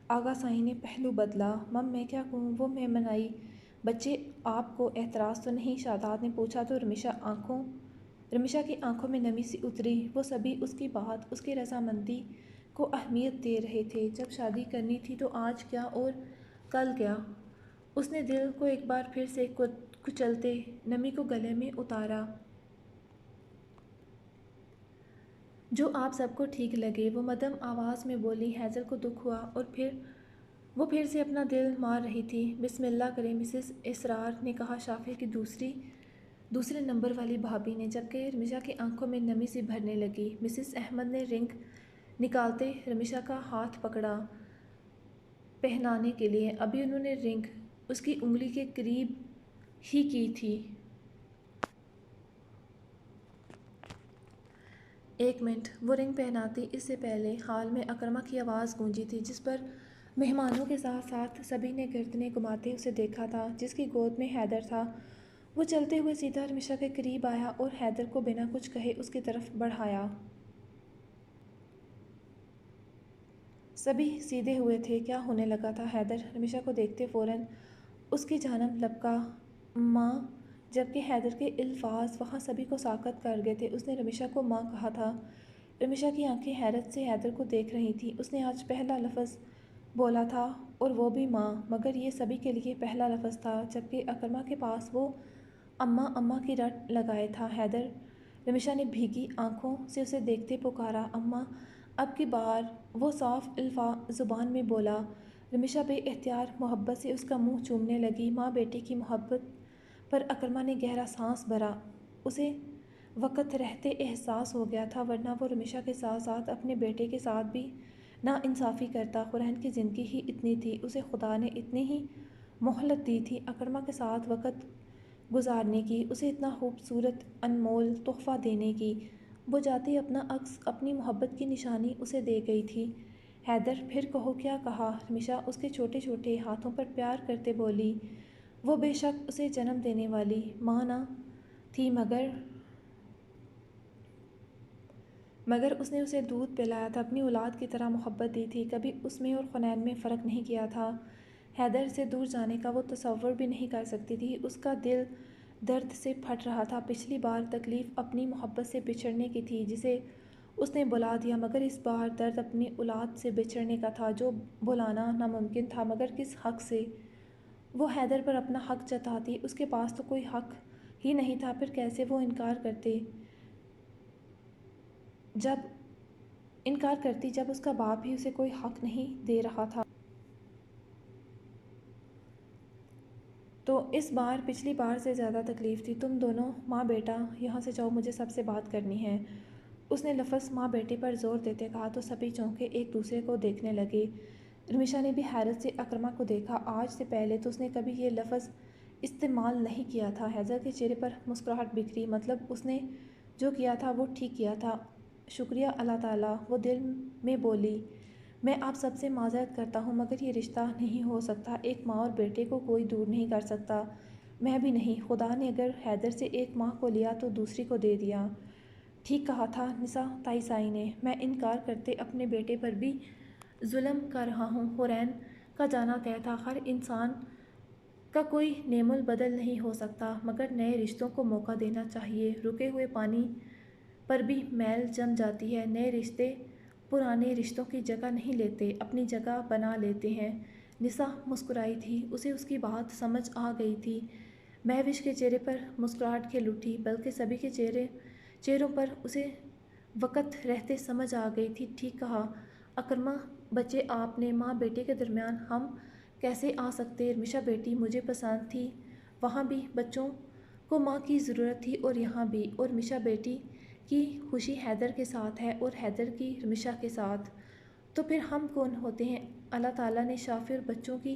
آغا سائیں نے پہلو بدلا۔ مم میں کیا کہوں؟ وہ منمنائی۔ بچے آپ کو اعتراض تو نہیں؟ شاداب نے پوچھا تو رمیشہ کی آنکھوں میں نمی سی اتری۔ وہ سبھی اس کی بات، اس کی رضامندی کو اہمیت دے رہے تھے۔ جب شادی کرنی تھی تو آج کیا اور کل کیا؟ اس نے دل کو ایک بار پھر سے کچلتے نمی کو گلے میں اتارا۔ جو آپ سب کو ٹھیک لگے، وہ مدھم آواز میں بولی۔ ہیزل کو دکھ ہوا اور وہ پھر سے اپنا دل مار رہی تھی۔ بسم اللہ کریں، مسز اسرار نے کہا شافی کی دوسرے نمبر والی بھابھی نے، جبکہ رمیشہ کی آنکھوں میں نمی سی بھرنے لگی۔ مسز احمد نے رنگ نکالتے رمیشہ کا ہاتھ پکڑا پہنانے کے لیے۔ ابھی انہوں نے رنگ اس کی انگلی کے قریب ہی کی تھی۔ ایک منٹ، وہ رنگ پہناتی اس سے پہلے ہال میں اکرمہ کی آواز گونجی تھی، جس پر مہمانوں کے ساتھ ساتھ سبھی نے گردنیں گھماتے اسے دیکھا تھا، جس کی گود میں حیدر تھا۔ وہ چلتے ہوئے سیدھا رمیشہ کے قریب آیا اور حیدر کو بنا کچھ کہے اس کی طرف بڑھایا۔ سبھی سیدھے ہوئے تھے۔ کیا ہونے لگا تھا؟ حیدر رمیشہ کو دیکھتے فوراً اس کی جانب لپکا۔ ماں، جبکہ حیدر کے الفاظ وہاں سبھی کو ساکت کر گئے تھے۔ اس نے رمیشہ کو ماں کہا تھا۔ رمیشہ کی آنکھیں حیرت سے حیدر کو دیکھ رہی تھیں۔ اس نے آج پہلا لفظ بولا تھا اور وہ بھی ماں، مگر یہ سبھی کے لیے پہلا لفظ تھا، جبکہ اکرمہ کے پاس وہ اماں اماں کی رٹ لگائے تھا۔ حیدر، رمیشہ نے بھیگی آنکھوں سے اسے دیکھتے پکارا، اماں! اب کی بار وہ صاف زبان میں بولا۔ رمیشہ بے اختیار محبت سے اس کا منہ چومنے لگی۔ ماں بیٹے کی محبت پر اکرمہ نے گہرا سانس بھرا۔ اسے وقت رہتے احساس ہو گیا تھا، ورنہ وہ رمیشہ کے ساتھ ساتھ اپنے بیٹے کے ساتھ بھی ناانصافی کرتا۔ قرین کی زندگی ہی اتنی تھی، اسے خدا نے اتنی ہی مہلت دی تھی اکرمہ کے ساتھ وقت گزارنے کی، اسے اتنا خوبصورت انمول تحفہ دینے کی۔ وہ جاتی اپنا عکس، اپنی محبت کی نشانی اسے دے گئی تھی۔ حیدر، پھر کہو کیا کہا؟ رمیشہ اس کے چھوٹے چھوٹے ہاتھوں پر پیار کرتے بولی۔ وہ بے شک اسے جنم دینے والی ماں نہ تھی، مگر اس نے اسے دودھ پلایا تھا، اپنی اولاد کی طرح محبت دی تھی، کبھی اس میں اور حنین میں فرق نہیں کیا تھا۔ حیدر سے دور جانے کا وہ تصور بھی نہیں کر سکتی تھی۔ اس کا دل درد سے پھٹ رہا تھا۔ پچھلی بار تکلیف اپنی محبت سے بچھڑنے کی تھی جسے اس نے بھلا دیا، مگر اس بار درد اپنی اولاد سے بچھڑنے کا تھا جو بھلانا ناممکن تھا۔ مگر کس حق سے وہ حیدر پر اپنا حق جتاتی؟ اس کے پاس تو کوئی حق ہی نہیں تھا، پھر کیسے وہ انکار کرتی جب اس کا باپ ہی اسے کوئی حق نہیں دے رہا تھا؟ تو اس بار پچھلی بار سے زیادہ تکلیف تھی۔ تم دونوں ماں بیٹا یہاں سے جاؤ، مجھے سب سے بات کرنی ہے۔ اس نے لفظ ماں بیٹے پر زور دیتے کہا تو سبھی چونکے ایک دوسرے کو دیکھنے لگے۔ رمیشہ نے بھی حیرت سے اکرمہ کو دیکھا۔ آج سے پہلے تو اس نے کبھی یہ لفظ استعمال نہیں کیا تھا۔ حیدر کے چہرے پر مسکراہٹ بکھری۔ مطلب اس نے جو کیا تھا وہ ٹھیک کیا تھا، شکریہ اللہ تعالیٰ۔ وہ دل میں بولی، میں آپ سب سے معذرت کرتا ہوں، مگر یہ رشتہ نہیں ہو سکتا۔ ایک ماں اور بیٹے کو کوئی دور نہیں کر سکتا، میں بھی نہیں۔ خدا نے اگر حیدر سے ایک ماں کو لیا تو دوسری کو دے دیا۔ ٹھیک کہا تھا نسا تائیسائی نے، میں انکار کرتے اپنے بیٹے پر بھی ظلم کر رہا ہوں۔ حورین کا جانا طے تھا، ہر انسان کا کوئی نعم البدل نہیں ہو سکتا، مگر نئے رشتوں کو موقع دینا چاہیے۔ رکے ہوئے پانی پر بھی میل جم جاتی ہے، نئے رشتے پرانے رشتوں کی جگہ نہیں لیتے، اپنی جگہ بنا لیتے ہیں۔ نسا مسکرائی تھی، اسے اس کی بات سمجھ آ گئی تھی۔ مہوش کے چہرے پر مسکراہٹ کھل اٹھی، بلکہ سبھی کے چہروں پر اسے وقت رہتے سمجھ آ گئی تھی۔ ٹھیک کہا اکرمہ، بچے آپ نے، ماں بیٹے کے درمیان ہم کیسے آ سکتے؟ رمیشہ بیٹی مجھے پسند تھی، وہاں بھی بچوں کو ماں کی ضرورت تھی اور یہاں بھی، اور رمیشہ بیٹی کی خوشی حیدر کے ساتھ ہے اور حیدر کی رمیشہ کے ساتھ، تو پھر ہم کون ہوتے ہیں؟ اللہ تعالیٰ نے شافر بچوں کی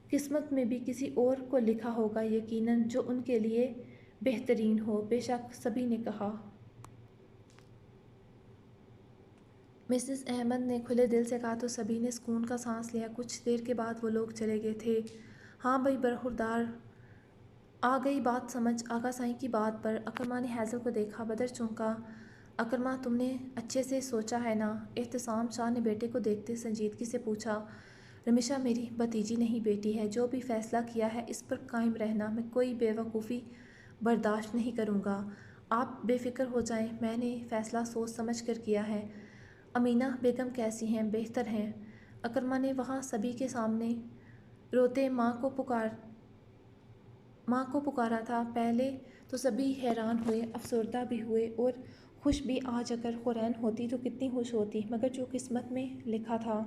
قسمت میں بھی کسی اور کو لکھا ہوگا یقیناً، جو ان کے لیے بہترین ہو۔ بے شک، سبھی نے کہا۔ مسز احمد نے کھلے دل سے کہا تو سبھی نے سکون کا سانس لیا۔ کچھ دیر کے بعد وہ لوگ چلے گئے تھے۔ ہاں بھائی برخوردار، آ گئی بات سمجھ آغا سائیں کی بات پر۔ اکرمہ نے حیدر کو دیکھا، بدر چونکا۔ اکرمہ، تم نے اچھے سے سوچا ہے نا؟ احتشام شاہ نے بیٹے کو دیکھتے سنجیدگی سے پوچھا۔ رمیشہ میری بھتیجی نہیں بیٹی ہے، جو بھی فیصلہ کیا ہے اس پر قائم رہنا، میں کوئی بے وقوفی برداشت نہیں کروں گا۔ آپ بے فکر ہو جائیں، میں نے فیصلہ سوچ سمجھ کر کیا ہے۔ امینہ بیگم کیسی ہیں؟ بہتر ہیں۔ اکرمہ نے وہاں سبھی کے سامنے روتے ماں کو پکارا تھا۔ پہلے تو سبھی حیران ہوئے، افسردہ بھی ہوئے اور خوش بھی۔ آج اگر حورین ہوتی تو کتنی خوش ہوتی، مگر جو قسمت میں لکھا تھا۔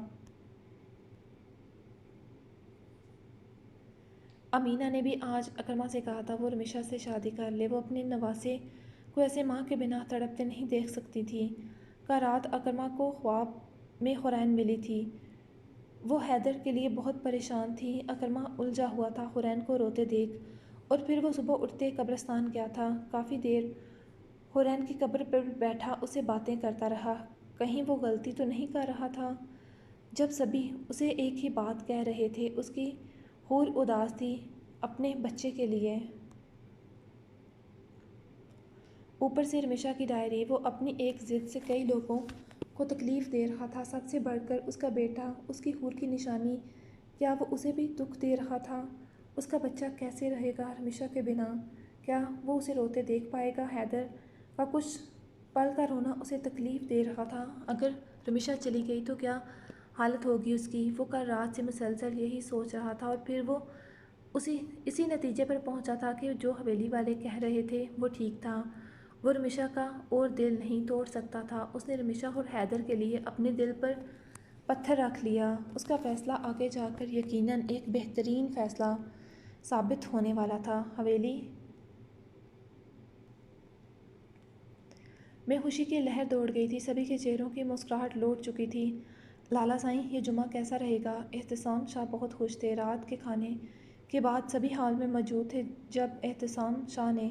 امینہ نے بھی آج اکرمہ سے کہا تھا وہ رمیشہ سے شادی کر لے، وہ اپنے نواسے کو ایسے ماں کے بنا تڑپتے نہیں دیکھ سکتی تھی۔ کا رات اکرمہ کو خواب میں حورین ملی تھی، وہ حیدر کے لیے بہت پریشان تھی۔ اکرمہ الجھا ہوا تھا حورین کو روتے دیکھ، اور پھر وہ صبح اٹھتے قبرستان گیا تھا۔ کافی دیر حورین کی قبر پر بیٹھا اسے باتیں کرتا رہا، کہیں وہ غلطی تو نہیں کر رہا تھا؟ جب سبھی اسے ایک ہی بات کہہ رہے تھے، اس کی حور اداس تھی اپنے بچے کے لیے۔ اوپر سے رمیشا کی ڈائری، وہ اپنی ایک ضد سے کئی لوگوں کو تکلیف دے رہا تھا، سب سے بڑھ کر اس کا بیٹا، اس کی حور کی نشانی۔ کیا وہ اسے بھی دکھ دے رہا تھا؟ اس کا بچہ کیسے رہے گا رمیشا کے بنا؟ کیا وہ اسے روتے دیکھ پائے گا؟ حیدر کا کچھ پل کا رونا اسے تکلیف دے رہا تھا۔ اگر رمیشا چلی گئی تو کیا حالت ہوگی اس کی؟ وہ کل رات سے مسلسل یہی سوچ رہا تھا، اور پھر وہ اسی نتیجے پر پہنچا تھا کہ جو حویلی والے کہہ رہے تھے وہ ٹھیک تھا۔ وہ رمیشا کا اور دل نہیں توڑ سکتا تھا۔ اس نے رمیشا اور حیدر کے لیے اپنے دل پر پتھر رکھ لیا۔ اس کا فیصلہ آگے جا کر یقیناً ایک بہترین فیصلہ ثابت ہونے والا تھا۔ حویلی میں خوشی کی لہر دوڑ گئی تھی، سبھی کے چہروں کی مسکراہٹ لوٹ چکی تھی۔ لالا سائیں، یہ جمعہ کیسا رہے گا؟ احتسام شاہ بہت خوش تھے۔ رات کے کھانے کے بعد سبھی ہال میں موجود تھے۔ جب احتسام شاہ نے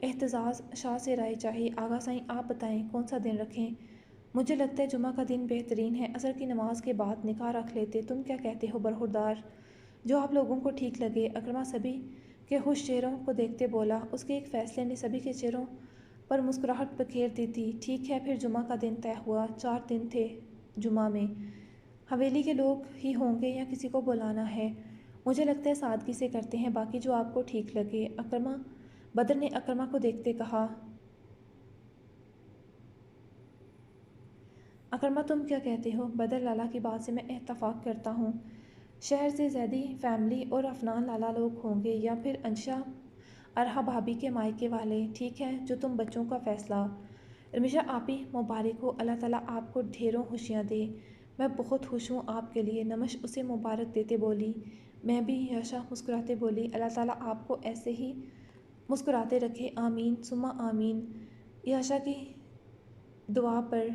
اعتزاز شاہ سے رائے چاہی، آغا سائیں آپ بتائیں کون سا دن رکھیں؟ مجھے لگتا ہے جمعہ کا دن بہترین ہے، عصر کی نماز کے بعد نکاح رکھ لیتے، تم کیا کہتے ہو برخوردار؟ جو آپ لوگوں کو ٹھیک لگے۔ اکرمہ سبھی کے خوش چہروں کو دیکھتے بولا۔ اس کے ایک فیصلے نے سبھی کے چہروں پر مسکراہٹ بکھیر دی تھی۔ ٹھیک ہے، پھر جمعہ کا دن طے ہوا۔ 4 دن تھے جمعہ میں۔ حویلی کے لوگ ہی ہوں گے یا کسی کو بلانا ہے؟ مجھے لگتا ہے سادگی سے کرتے ہیں، باقی جو آپ کو ٹھیک لگے۔ بدر نے اکرمہ کو دیکھتے کہا۔ اکرمہ تم کیا کہتے ہو؟ بدر لالا کی بات سے میں اتفاق کرتا ہوں۔ شہر سے زیدی فیملی اور عفنان لالا لوگ ہوں گے، یا پھر انشا ارحا بھابی کے مائکے والے۔ ٹھیک ہے، جو تم بچوں کا فیصلہ۔ رمیشا آپی مبارک ہو، اللہ تعالیٰ آپ کو ڈھیروں خوشیاں دے۔ میں بہت خوش ہوں آپ کے لیے، نمش اسے مبارک دیتے بولی۔ میں بھی، یاشا مسکراتے بولی۔ اللہ تعالیٰ آپ کو ایسے ہی مسکراتے رکھے، آمین ثم آمین۔ یاشا کی دعا پر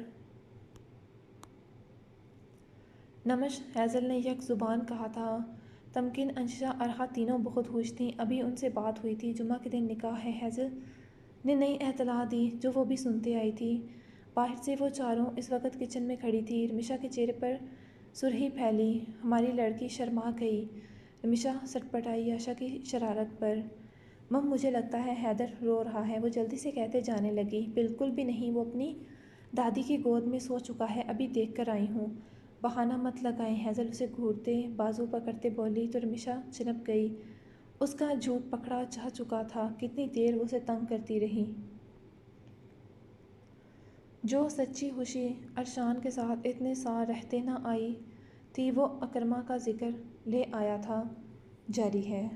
نمش ہیزل نے یک زبان کہا تھا۔ تمکن انشا ارحا تینوں بہت خوش تھیں۔ ابھی ان سے بات ہوئی تھی، جمعہ کے دن نکاح ہے۔ ہیزل نے نئی اطلاع دی جو وہ بھی سنتے آئی تھی۔ باہر سے وہ چاروں اس وقت کچن میں کھڑی تھی۔ رمیشا کے چہرے پر سرخی پھیلی۔ ہماری لڑکی شرما گئی۔ رمیشا سٹپٹائی یاشا کی شرارت پر۔ مم مجھے لگتا ہے حیدر رو رہا ہے، وہ جلدی سے کہتے جانے لگی۔ بالکل بھی نہیں، وہ اپنی دادی کی گود میں سو چکا ہے، ابھی دیکھ کر آئی ہوں۔ بہانہ مت لگائیں، ہیزل اسے گھورتے بازو پکڑتے بولی تو رمیشا چنپ گئی۔ اس کا جھوٹ پکڑا جا چکا تھا، کتنی دیر وہ اسے تنگ کرتی رہی۔ جو سچی خوشی ارشان کے ساتھ اتنے سال رہتے نہ آئی تھی، وہ اکرمہ کا ذکر لے آیا تھا۔ جاری ہے۔